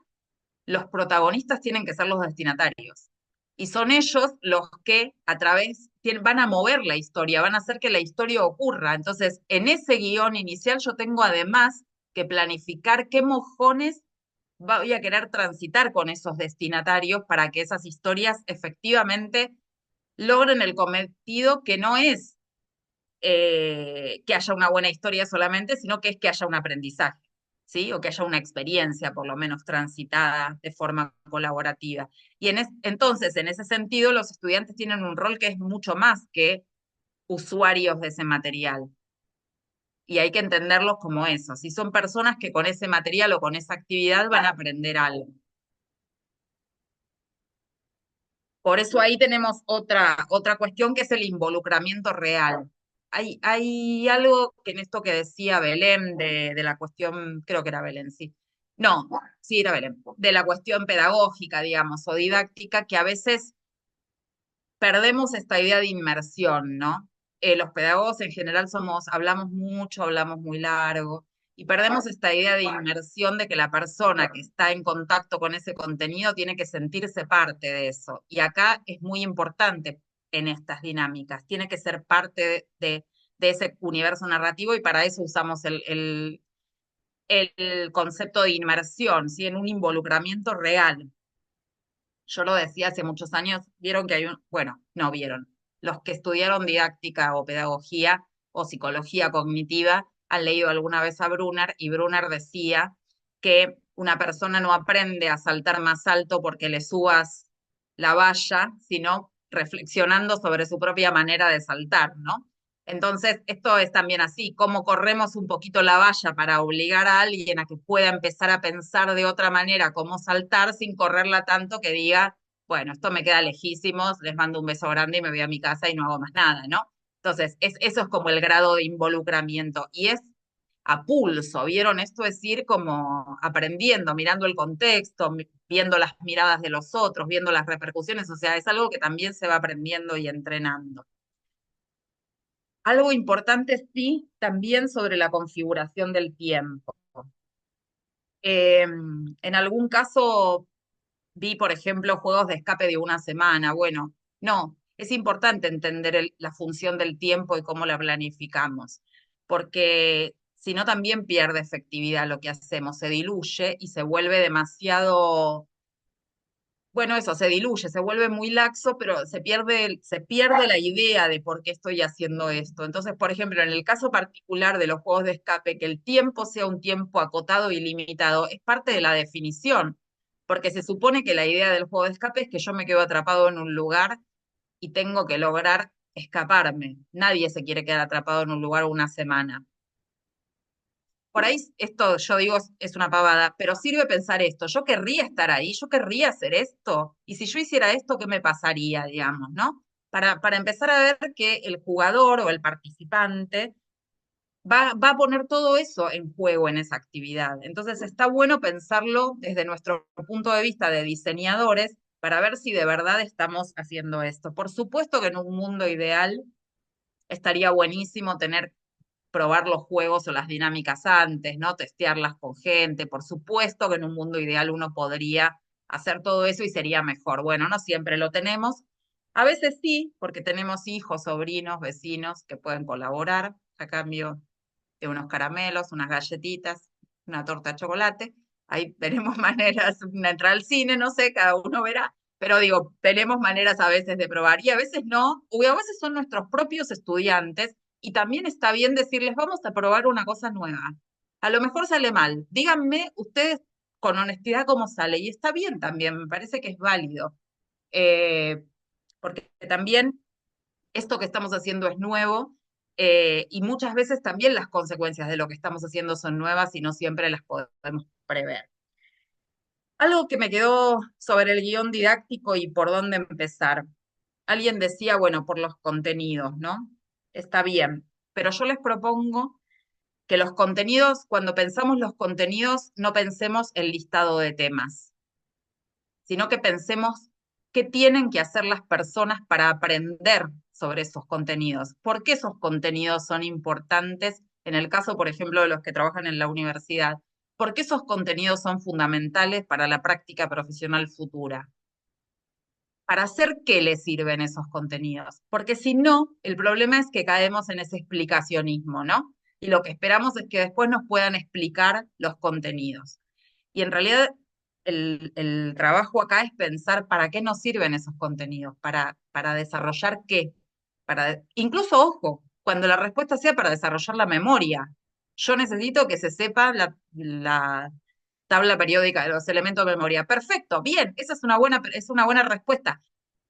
los protagonistas tienen que ser los destinatarios. Y son ellos los que a través van a mover la historia, van a hacer que la historia ocurra. Entonces, en ese guión inicial yo tengo además que planificar qué mojones voy a querer transitar con esos destinatarios para que esas historias efectivamente logren el cometido que no es que haya una buena historia solamente, sino que es que haya un aprendizaje, ¿sí? O que haya una experiencia, por lo menos transitada de forma colaborativa. Y entonces, en ese sentido, los estudiantes tienen un rol que es mucho más que usuarios de ese material. Y hay que entenderlos como eso. Si son personas que con ese material o con esa actividad van a aprender algo. Por eso ahí tenemos otra cuestión que es el involucramiento real. Hay algo que en esto que decía Belén de la cuestión, creo que era Belén, sí. No, sí era Belén, de la cuestión pedagógica, digamos, o didáctica, que a veces perdemos esta idea de inmersión, ¿no? Los pedagogos en general hablamos mucho, hablamos muy largo, y perdemos esta idea de inmersión de que la persona que está en contacto con ese contenido tiene que sentirse parte de eso. Y acá es muy importante en estas dinámicas, tiene que ser parte de ese universo narrativo y para eso usamos el concepto de inmersión, ¿sí? En un involucramiento real. Yo lo decía hace muchos años, vieron que bueno, no vieron, los que estudiaron didáctica o pedagogía o psicología cognitiva han leído alguna vez a Brunner y Brunner decía que una persona no aprende a saltar más alto porque le subas la valla, sino reflexionando sobre su propia manera de saltar, ¿no? Entonces, esto es también así, cómo corremos un poquito la valla para obligar a alguien a que pueda empezar a pensar de otra manera cómo saltar sin correrla tanto que diga, bueno, esto me queda lejísimos, les mando un beso grande y me voy a mi casa y no hago más nada, ¿no? Entonces, eso es como el grado de involucramiento y es a pulso, ¿vieron? Esto es ir como aprendiendo, mirando el contexto, viendo las miradas de los otros, viendo las repercusiones, o sea, es algo que también se va aprendiendo y entrenando. Algo importante sí, también sobre la configuración del tiempo. En algún caso vi, por ejemplo, juegos de escape de una semana. Bueno, no, es importante entender la función del tiempo y cómo la planificamos, porque si no también pierde efectividad lo que hacemos, se diluye y se vuelve demasiado, bueno, eso se diluye, se vuelve muy laxo, pero se pierde la idea de por qué estoy haciendo esto. Entonces, por ejemplo, en el caso particular de los juegos de escape, que el tiempo sea un tiempo acotado y limitado, es parte de la definición, porque se supone que la idea del juego de escape es que yo me quedo atrapado en un lugar y tengo que lograr escaparme. Nadie se quiere quedar atrapado en un lugar una semana. Por ahí esto, yo digo, es una pavada, pero sirve pensar esto. Yo querría estar ahí, yo querría hacer esto. Y si yo hiciera esto, ¿qué me pasaría, digamos, no? Para empezar a ver que el jugador o el participante va a poner todo eso en juego en esa actividad. Entonces está bueno pensarlo desde nuestro punto de vista de diseñadores para ver si de verdad estamos haciendo esto. Por supuesto que en un mundo ideal estaría buenísimo probar los juegos o las dinámicas antes, ¿no? Testearlas con gente. Por supuesto que en un mundo ideal uno podría hacer todo eso y sería mejor. Bueno, no siempre lo tenemos. A veces sí, porque tenemos hijos, sobrinos, vecinos que pueden colaborar a cambio de unos caramelos, unas galletitas, una torta de chocolate. Ahí tenemos maneras, entrar al cine, no sé, cada uno verá. Pero digo, tenemos maneras a veces de probar y a veces no, o a veces son nuestros propios estudiantes y también está bien decirles, vamos a probar una cosa nueva. A lo mejor sale mal. Díganme ustedes con honestidad cómo sale. Y está bien también, me parece que es válido. Eh, porque también esto que estamos haciendo es nuevo y muchas veces también las consecuencias de lo que estamos haciendo son nuevas y no siempre las podemos prever. Algo que me quedó sobre el guión didáctico y por dónde empezar. Alguien decía, bueno, por los contenidos, ¿no? Está bien, pero yo les propongo que los contenidos, cuando pensamos los contenidos, no pensemos el listado de temas, sino que pensemos qué tienen que hacer las personas para aprender sobre esos contenidos, por qué esos contenidos son importantes, en el caso, por ejemplo, de los que trabajan en la universidad, por qué esos contenidos son fundamentales para la práctica profesional futura. ¿Para hacer qué les sirven esos contenidos? Porque si no, el problema es que caemos en ese explicacionismo, ¿no? Y lo que esperamos es que después nos puedan explicar los contenidos. Y en realidad el trabajo acá es pensar para qué nos sirven esos contenidos, para desarrollar qué. Incluso, ojo, cuando la respuesta sea para desarrollar la memoria. Yo necesito que se sepa la tabla periódica de los elementos de memoria. Perfecto, bien, esa es una buena respuesta.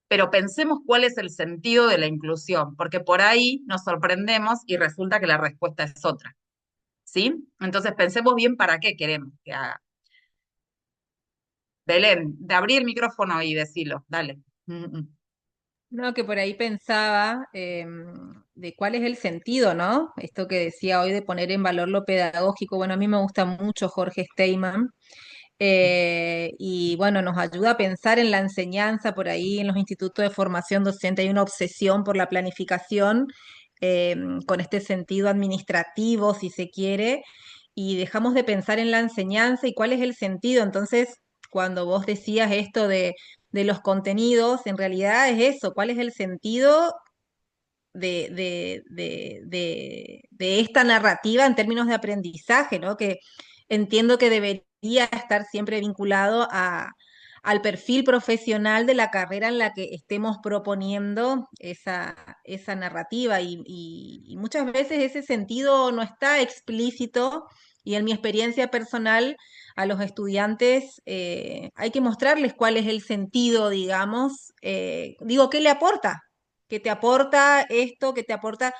Pero pensemos cuál es el sentido de la inclusión, porque por ahí nos sorprendemos y resulta que la respuesta es otra. ¿Sí? Entonces pensemos bien para qué queremos que haga. Belén, de abrir el micrófono y decirlo, dale. No, que por ahí pensaba de cuál es el sentido, ¿no? Esto que decía hoy de poner en valor lo pedagógico. Bueno, a mí me gusta mucho Jorge Steinman. Y bueno, nos ayuda a pensar en la enseñanza por ahí en los institutos de formación docente. Hay una obsesión por la planificación eh, con este sentido administrativo, si se quiere, y dejamos de pensar en la enseñanza y cuál es el sentido. Entonces, cuando vos decías esto de los contenidos, en realidad es eso, cuál es el sentido de esta narrativa en términos de aprendizaje, ¿no? Que entiendo que debería estar siempre vinculado al perfil profesional de la carrera en la que estemos proponiendo esa narrativa y muchas veces ese sentido no está explícito y en mi experiencia personal a los estudiantes hay que mostrarles cuál es el sentido, digamos, digo, ¿qué le aporta? ¿Qué te aporta esto? ¿Qué te aporta?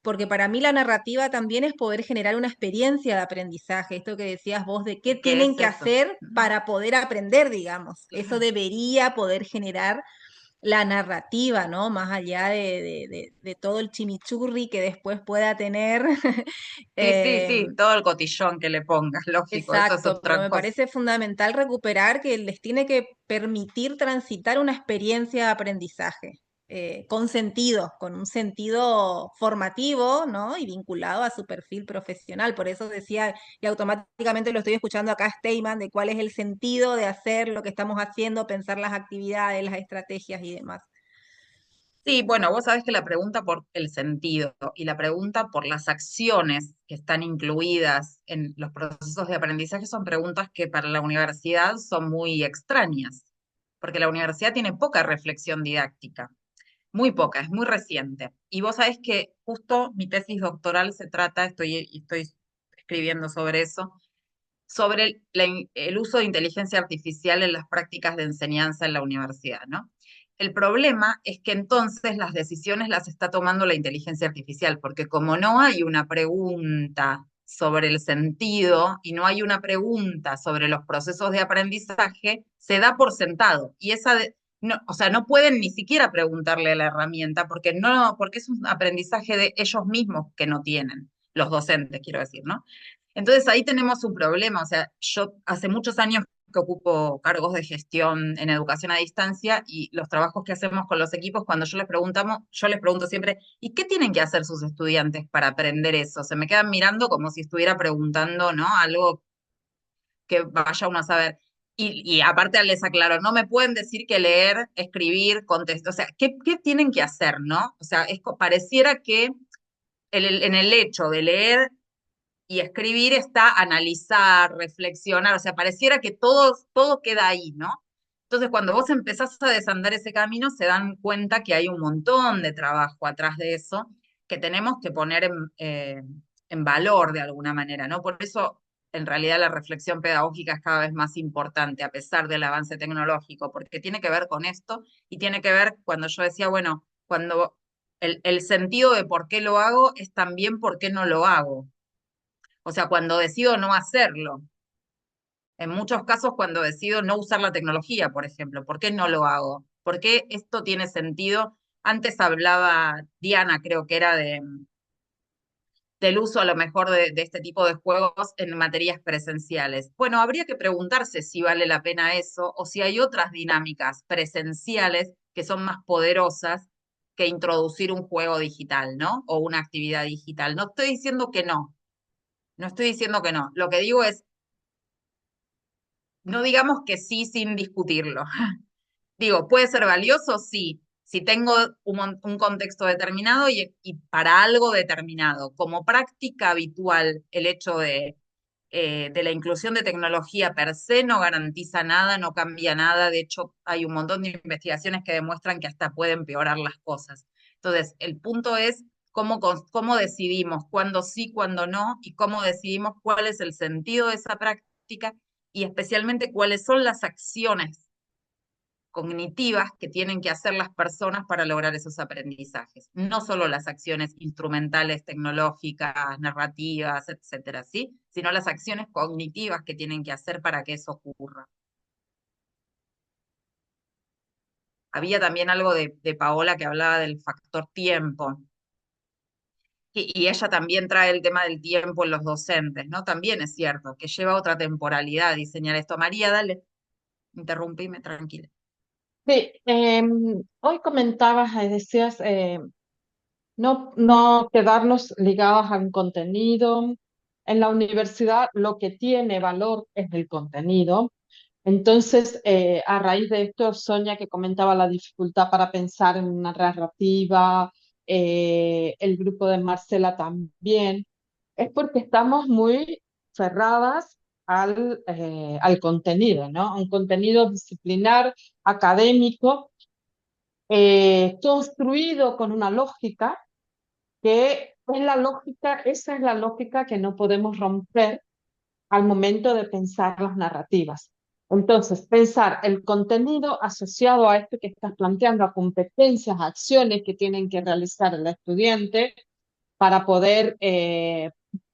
Porque para mí la narrativa también es poder generar una experiencia de aprendizaje, esto que decías vos de qué ¿Qué tienen es que eso? hacer para poder aprender, digamos. Eso debería poder generar la narrativa, ¿no? Más allá de todo el chimichurri que después pueda tener. Sí, sí, Eh, sí, todo el cotillón que le pongas, lógico, eso es Exacto, pero otra me cosa. parece fundamental recuperar que les tiene que permitir transitar una experiencia de aprendizaje con sentido, con un sentido formativo, ¿no? Y vinculado a su perfil profesional. Por eso decía, y automáticamente lo estoy escuchando acá a Steinman, de cuál es el sentido de hacer lo que estamos haciendo, pensar las actividades, las estrategias y demás. Sí, bueno, vos sabés que la pregunta por el sentido y la pregunta por las acciones que están incluidas en los procesos de aprendizaje son preguntas que para la universidad son muy extrañas, porque la universidad tiene poca reflexión didáctica, muy poca, es muy reciente. Y vos sabés que justo mi tesis doctoral se trata, estoy escribiendo sobre eso, sobre el uso de inteligencia artificial en las prácticas de enseñanza en la universidad, ¿no? El problema es que entonces las decisiones las está tomando la inteligencia artificial, porque como no hay una pregunta sobre el sentido y no hay una pregunta sobre los procesos de aprendizaje, se da por sentado. Y no, o sea, no pueden ni siquiera preguntarle a la herramienta porque es un aprendizaje de ellos mismos que no tienen, los docentes, quiero decir, ¿no? Entonces ahí tenemos un problema, o sea, yo hace muchos años que ocupo cargos de gestión en educación a distancia y los trabajos que hacemos con los equipos, cuando yo les pregunto siempre, ¿y qué tienen que hacer sus estudiantes para aprender eso? Se me quedan mirando como si estuviera preguntando, ¿no? Algo que vaya uno a saber. Y aparte les aclaro, no me pueden decir que leer, escribir, contestar, o sea, ¿qué tienen que hacer, no? O sea, pareciera que en el hecho de leer y escribir está analizar, reflexionar, o sea, pareciera que todo queda ahí, ¿no? Entonces, cuando vos empezás a desandar ese camino, se dan cuenta que hay un montón de trabajo atrás de eso que tenemos que poner en valor de alguna manera, ¿no? Por eso, en realidad, la reflexión pedagógica es cada vez más importante, a pesar del avance tecnológico, porque tiene que ver con esto y tiene que ver cuando yo decía, bueno, cuando el sentido de por qué lo hago es también por qué no lo hago. O sea, cuando decido no hacerlo. En muchos casos, cuando decido no usar la tecnología, por ejemplo, ¿por qué no lo hago? ¿Por qué esto tiene sentido? Antes hablaba Diana, creo que era del uso a lo mejor de este tipo de juegos en materias presenciales. Bueno, habría que preguntarse si vale la pena eso o si hay otras dinámicas presenciales que son más poderosas que introducir un juego digital, ¿no? O una actividad digital. No estoy diciendo que no, no estoy diciendo que no. Lo que digo es, no digamos que sí sin discutirlo. Digo, ¿puede ser valioso? Sí, si tengo un contexto determinado y para algo determinado. Como práctica habitual, el hecho de la inclusión de tecnología per se no garantiza nada, no cambia nada. De hecho, hay un montón de investigaciones que demuestran que hasta puede empeorar las cosas. Entonces, el punto es cómo decidimos cuándo sí, cuándo no, y cómo decidimos cuál es el sentido de esa práctica y especialmente cuáles son las acciones cognitivas que tienen que hacer las personas para lograr esos aprendizajes. No solo las acciones instrumentales, tecnológicas, narrativas, etcétera, ¿sí? Sino las acciones cognitivas que tienen que hacer para que eso ocurra. Había también algo de Paola que hablaba del factor tiempo. Y ella también trae el tema del tiempo en los docentes, ¿no? También es cierto que lleva otra temporalidad diseñar esto. María, dale, interrumpime, tranquila. Sí, hoy comentabas, decías, no quedarnos ligados a un contenido. En la universidad lo que tiene valor es el contenido. Entonces, a raíz de esto, Sonia que comentaba la dificultad para pensar en una narrativa, el grupo de Marcela también, es porque estamos muy cerradas al contenido, ¿no? Un contenido disciplinar, académico, construido con una lógica que es la lógica, esa es la lógica que no podemos romper al momento de pensar las narrativas. Entonces, pensar el contenido asociado a esto que estás planteando, a competencias, a acciones que tienen que realizar el estudiante para poder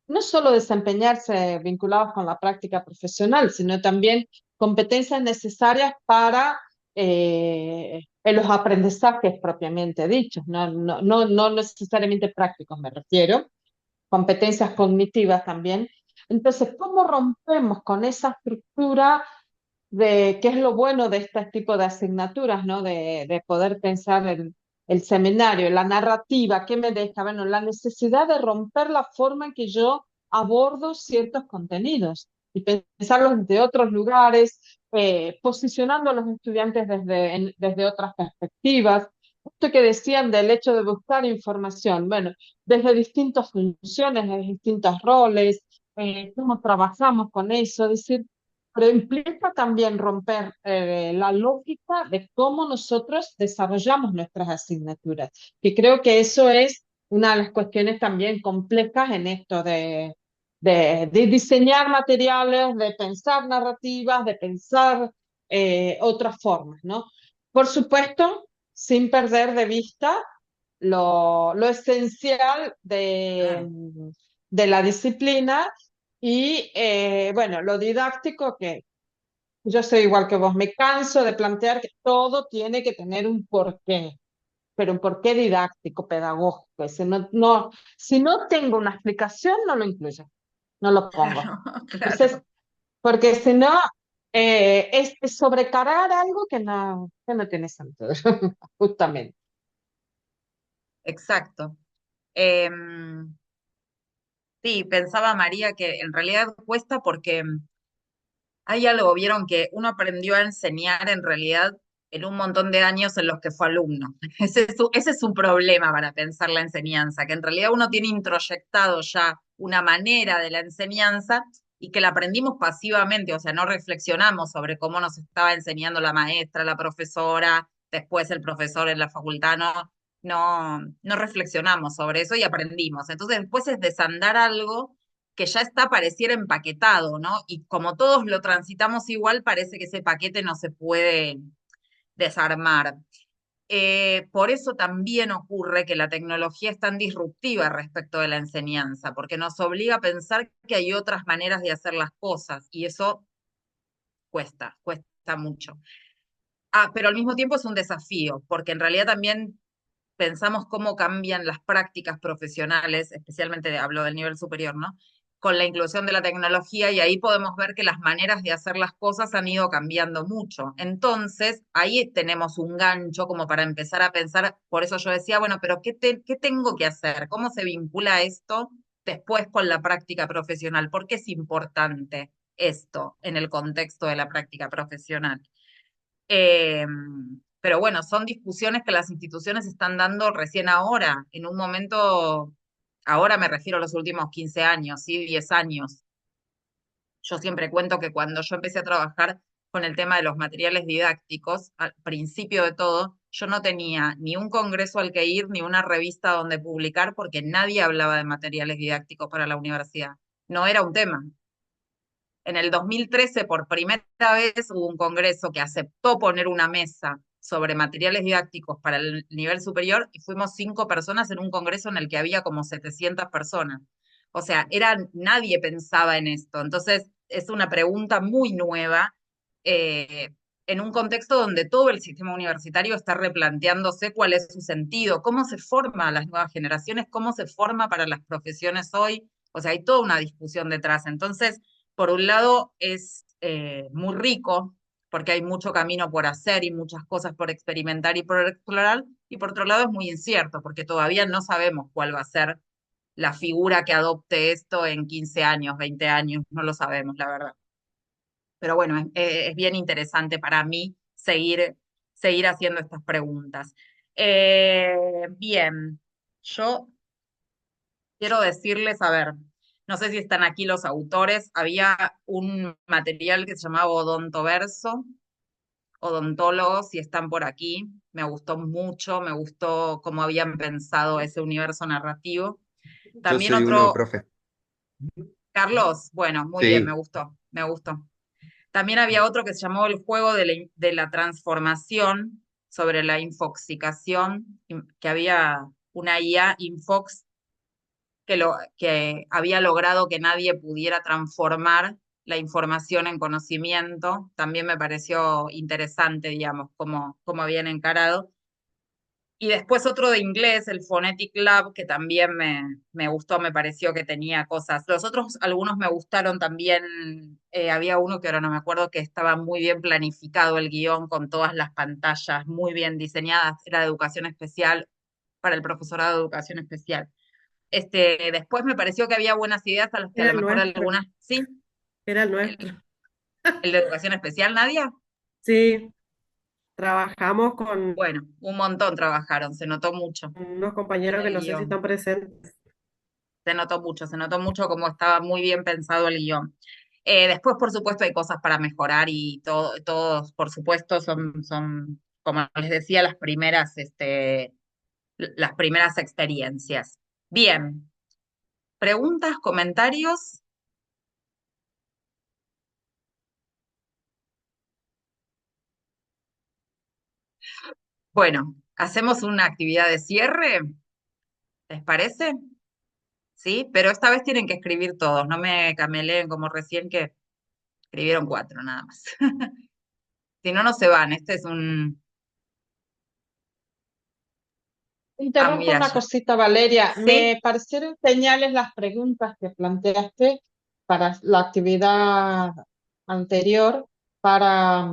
no solo desempeñarse vinculados con la práctica profesional, sino también competencias necesarias para en los aprendizajes propiamente dichos, no necesariamente prácticos me refiero, competencias cognitivas también. Entonces, ¿cómo rompemos con esa estructura de qué es lo bueno de este tipo de asignaturas, ¿no? De poder pensar el seminario, la narrativa, qué me deja? Bueno, la necesidad de romper la forma en que yo abordo ciertos contenidos y pensarlos desde otros lugares, posicionando a los estudiantes desde otras perspectivas. Esto que decían del hecho de buscar información, bueno, desde distintas funciones, desde distintos roles, cómo trabajamos con eso, es decir, pero implica también romper la lógica de cómo nosotros desarrollamos nuestras asignaturas, que creo que eso es una de las cuestiones también complejas en esto de diseñar materiales, de pensar narrativas, de pensar otras formas, ¿no? Por supuesto, sin perder de vista lo esencial Claro. de la disciplina y, bueno, lo didáctico que yo soy igual que vos, me canso de plantear que todo tiene que tener un porqué, pero un porqué didáctico, pedagógico. Si no tengo una explicación, no lo incluyo, no lo pongo. Claro, Entonces, claro. porque si no, es sobrecargar algo que no tiene sentido, justamente. Exacto. Em, sí, pensaba María que en realidad cuesta porque hay algo, vieron que uno aprendió a enseñar en realidad en un montón de años en los que fue alumno. Ese es su problema para pensar la enseñanza, que en realidad uno tiene introyectado ya una manera de la enseñanza y que la aprendimos pasivamente, o sea, no reflexionamos sobre cómo nos estaba enseñando la maestra, la profesora, después el profesor en la facultad, no reflexionamos sobre eso y aprendimos. Entonces después es desandar algo que ya está, pareciera empaquetado, ¿no? Y como todos lo transitamos igual, parece que ese paquete no se puede desarmar. Por eso también ocurre que la tecnología es tan disruptiva respecto de la enseñanza, porque nos obliga a pensar que hay otras maneras de hacer las cosas y eso cuesta mucho. Ah, pero al mismo tiempo es un desafío, porque en realidad también pensamos cómo cambian las prácticas profesionales, especialmente hablo del nivel superior, ¿no? Con la inclusión de la tecnología y ahí podemos ver que las maneras de hacer las cosas han ido cambiando mucho. Entonces, ahí tenemos un gancho como para empezar a pensar, por eso yo decía, bueno, pero ¿qué tengo que hacer? ¿Cómo se vincula esto después con la práctica profesional? ¿Por qué es importante esto en el contexto de la práctica profesional? Eh, pero bueno, son discusiones que las instituciones están dando recién ahora, en un momento, ahora me refiero a los últimos 15 años, ¿sí? 10 años. Yo siempre cuento que cuando yo empecé a trabajar con el tema de los materiales didácticos, al principio de todo, yo no tenía ni un congreso al que ir, ni una revista donde publicar, porque nadie hablaba de materiales didácticos para la universidad. No era un tema. En el 2013, por primera vez, hubo un congreso que aceptó poner una mesa sobre materiales didácticos para el nivel superior y fuimos 5 personas en un congreso en el que había como 700 personas. O sea, nadie pensaba en esto. Entonces, es una pregunta muy nueva en un contexto donde todo el sistema universitario está replanteándose cuál es su sentido, cómo se forma a las nuevas generaciones, cómo se forma para las profesiones hoy. O sea, hay toda una discusión detrás. Entonces, por un lado es muy rico porque hay mucho camino por hacer y muchas cosas por experimentar y por explorar, y por otro lado es muy incierto porque todavía no sabemos cuál va a ser la figura que adopte esto en 15 años, 20 años, no lo sabemos, la verdad. Pero bueno, es bien interesante para mí seguir haciendo estas preguntas. Bien, yo quiero decirles, a ver, no sé si están aquí los autores, había un material que se llamaba Odontoverso, Odontólogos, si están por aquí, me gustó mucho, me gustó cómo habían pensado ese universo narrativo. Yo También soy uno, otro, profe. Carlos, bueno, muy bien, me Sí, gustó, me gustó. También había otro que se llamó El juego de la transformación sobre la infoxicación, que había una IA, Infox, que había logrado que nadie pudiera transformar la información en conocimiento. También me pareció interesante, digamos, cómo habían encarado. Y después otro de inglés, el Phonetic Lab, que también me gustó, me pareció que tenía cosas. Los otros, algunos me gustaron también. Había uno que ahora no me acuerdo, que estaba muy bien planificado el guión con todas las pantallas, muy bien diseñadas. Era de educación especial, para el profesorado de educación especial. Después me pareció que había buenas ideas a las que a Era lo el mejor nuestro, algunas, sí, era el el, nuestro. el de educación especial, Nadia. Sí, trabajamos con Bueno, un montón trabajaron, se notó mucho unos en compañeros que el no sé si guión. están presentes. Se notó mucho cómo estaba muy bien pensado el guión. Después, por supuesto, hay cosas para mejorar y todos, por supuesto, son, como les decía, las primeras experiencias. Bien, preguntas, comentarios. Bueno, hacemos una actividad de cierre, ¿les parece? Sí, pero esta vez tienen que escribir todos, no me cameleen como recién que escribieron 4 nada más. Si no, no se van. Este es un... Ah, Interrumpo mira, una ya. cosita, Valeria. Sí, Me parecieron geniales las preguntas que planteaste para la actividad anterior, para,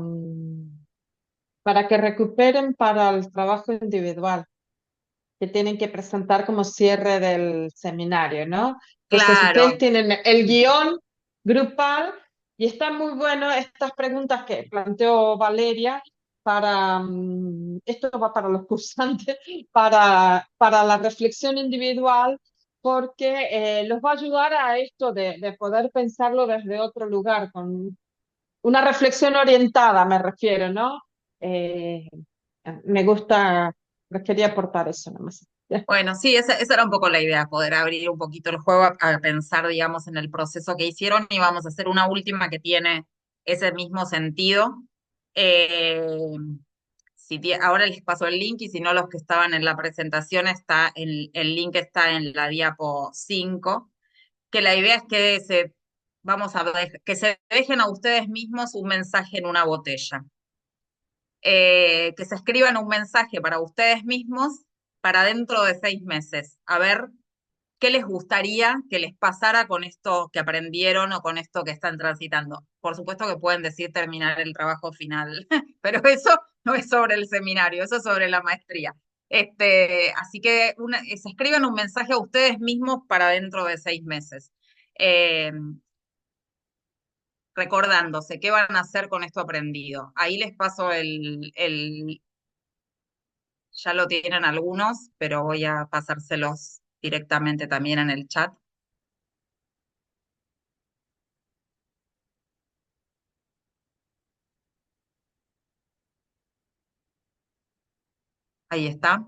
para que recuperen para el trabajo individual, que tienen que presentar como cierre del seminario, ¿no? Entonces, ustedes claro. tienen el guión grupal y están muy bueno estas preguntas que planteó Valeria para, esto va para los cursantes, para la reflexión individual, porque los va a ayudar a esto de poder pensarlo desde otro lugar, con una reflexión orientada, me refiero, ¿no? Eh, Me gusta, les quería aportar eso nada más. Bueno, sí, esa era un poco la idea, poder abrir un poquito el juego a pensar, digamos, en el proceso que hicieron y vamos a hacer una última que tiene ese mismo sentido. Eh, ahora les paso el link y si no, los que estaban en la presentación, el link está en la diapo 5, que la idea es que se dejen a ustedes mismos un mensaje en una botella. Que se escriban un mensaje para ustedes mismos para dentro de 6 meses. A ver qué les gustaría que les pasara con esto que aprendieron o con esto que están transitando. Por supuesto que pueden decir terminar el trabajo final, pero eso no es sobre el seminario, eso es sobre la maestría. Así que se escriben un mensaje a ustedes mismos para dentro de 6 meses. Eh, Recordándose qué van a hacer con esto aprendido. Ahí les paso ya lo tienen algunos, pero voy a pasárselos directamente también en el chat. Ahí está.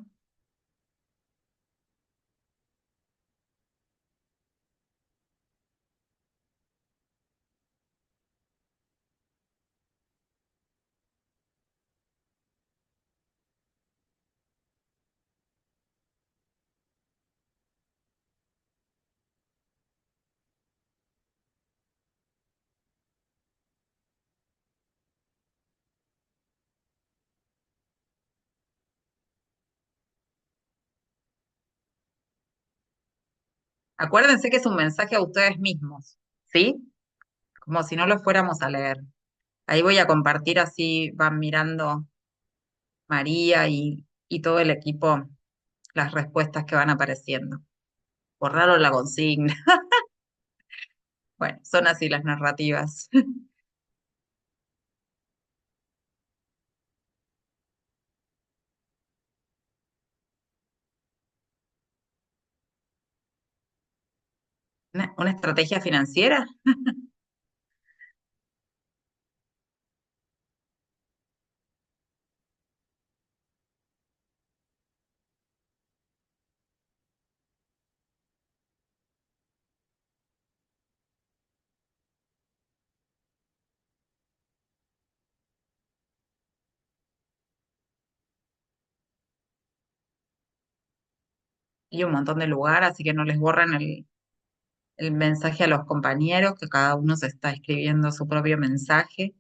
Acuérdense que es un mensaje a ustedes mismos, ¿sí? Como si no lo fuéramos a leer. Ahí voy a compartir, así van mirando María y todo el equipo las respuestas que van apareciendo. Borraron la consigna. Bueno, son así las narrativas. ¿Una estrategia financiera? Y un montón de lugar, así que no les borren el mensaje a los compañeros, que cada uno se está escribiendo su propio mensaje.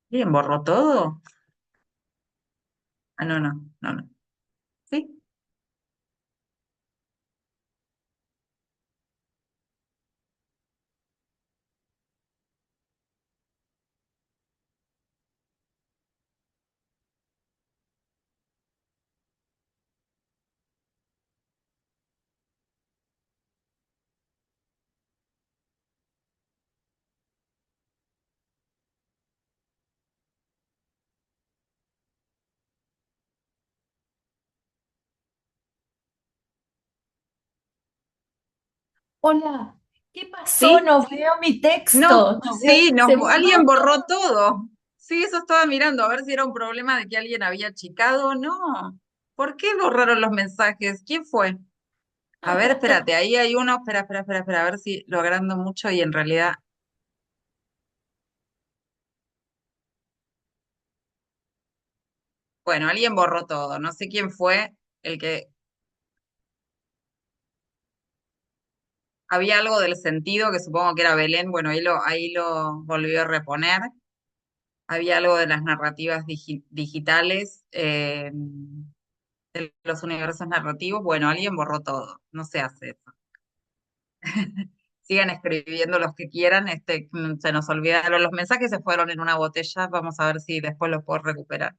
¿Bien, borró todo? Ah, no, no, no, no. ¿Sí? Hola, ¿qué pasó? ¿Sí? No veo mi No, texto. No veo, sí, se alguien borró borró todo. todo. Sí, eso estaba mirando, a ver si era un problema de que alguien había achicado. No. ¿Por qué borraron los mensajes? ¿Quién fue? A ver, espérate, ahí hay uno. Espera, espera, espera, espera, a ver si lo agrando mucho y en realidad. Bueno, alguien borró todo. No sé quién fue el que. Había algo del sentido que supongo que era Belén. Bueno, ahí lo volvió a reponer. Había algo de las narrativas digitales. De los universos narrativos, bueno, alguien borró todo, no se hace eso. Sigan escribiendo los que quieran, se nos olvidaron, los mensajes se fueron en una botella, vamos a ver si después los puedo recuperar.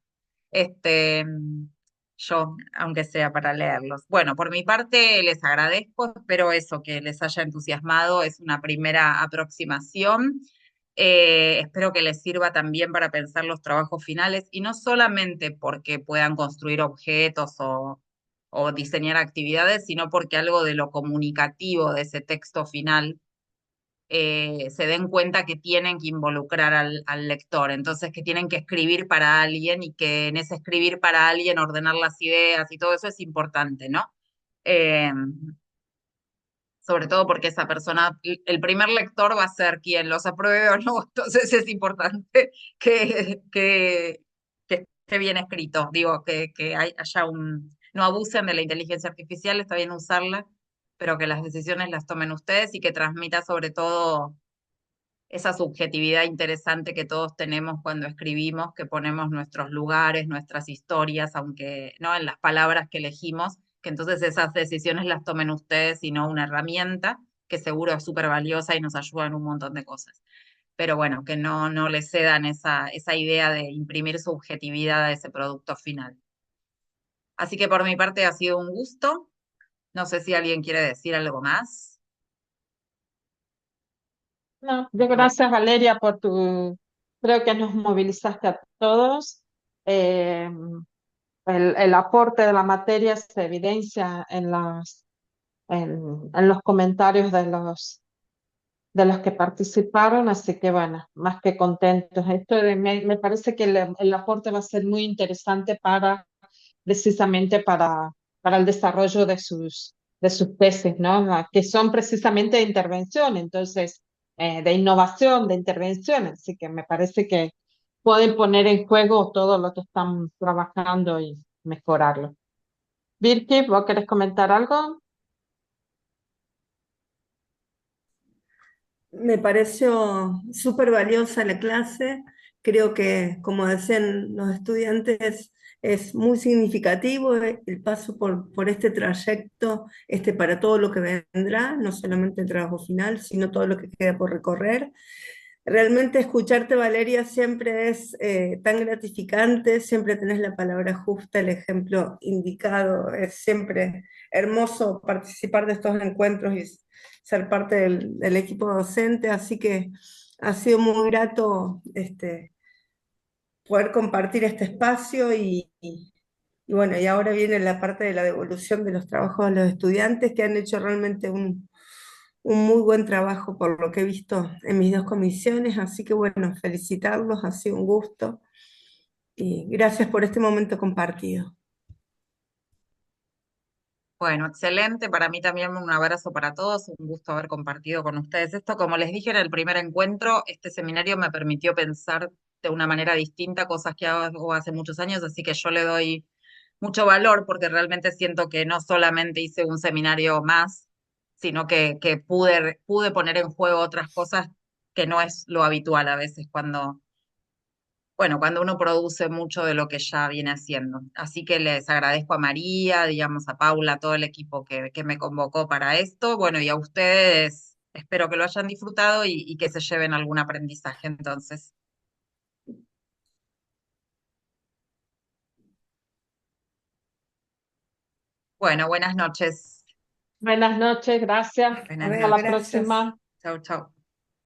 Este, mm, yo, aunque sea para leerlos. Bueno, por mi parte les agradezco, espero eso, que les haya entusiasmado, es una primera aproximación. Espero que les sirva también para pensar los trabajos finales y no solamente porque puedan construir objetos o diseñar actividades, sino porque algo de lo comunicativo de ese texto final se den cuenta que tienen que involucrar al lector, entonces que tienen que escribir para alguien y que en ese escribir para alguien ordenar las ideas y todo eso es importante, ¿no? Eh, Sobre todo porque esa persona, el primer lector va a ser quien los apruebe o no, entonces es importante que esté bien escrito, digo, que haya no abusen de la inteligencia artificial, está bien usarla, pero que las decisiones las tomen ustedes y que transmita sobre todo esa subjetividad interesante que todos tenemos cuando escribimos, que ponemos nuestros lugares, nuestras historias, aunque no en las palabras que elegimos, que entonces esas decisiones las tomen ustedes y no una herramienta, que seguro es súper valiosa y nos ayuda en un montón de cosas. Pero bueno, que no le cedan esa idea de imprimir subjetividad a ese producto final. Así que por mi parte ha sido un gusto. No sé si alguien quiere decir algo más. No, yo gracias Valeria por creo que nos movilizaste a todos. Eh, el aporte de la materia se evidencia en los comentarios de los que participaron, así que bueno, más que contentos. Me parece que el aporte va a ser muy interesante precisamente para el desarrollo de sus tesis, ¿no? Que son precisamente de intervención, entonces, de innovación, de intervención, así que me parece que pueden poner en juego todo lo que están trabajando y mejorarlo. Virki, ¿vos querés comentar algo? Me pareció súper valiosa la clase. Creo que, como decían los estudiantes, es muy significativo el paso por este trayecto, para todo lo que vendrá, no solamente el trabajo final, sino todo lo que queda por recorrer. Realmente escucharte, Valeria, siempre es tan gratificante, siempre tenés la palabra justa, el ejemplo indicado, es siempre hermoso participar de estos encuentros y ser parte del equipo docente, así que ha sido muy grato poder compartir este espacio y bueno, y ahora viene la parte de la devolución de los trabajos de los estudiantes que han hecho realmente un muy buen trabajo por lo que he visto en mis dos comisiones, así que bueno, felicitarlos, ha sido un gusto y gracias por este momento compartido. Bueno, excelente. Para mí también un abrazo para todos. Un gusto haber compartido con ustedes esto. Como les dije en el primer encuentro, este seminario me permitió pensar de una manera distinta cosas que hago hace muchos años, así que yo le doy mucho valor porque realmente siento que no solamente hice un seminario más, sino que pude poner en juego otras cosas que no es lo habitual a veces cuando uno produce mucho de lo que ya viene haciendo. Así que les agradezco a María, digamos, a Paula, a todo el equipo que me convocó para esto. Bueno, y a ustedes, espero que lo hayan disfrutado y que se lleven algún aprendizaje entonces. Bueno, buenas noches. Buenas noches, gracias. Buenas Hasta Bueno, la noches. gracias. próxima. Chau, chau.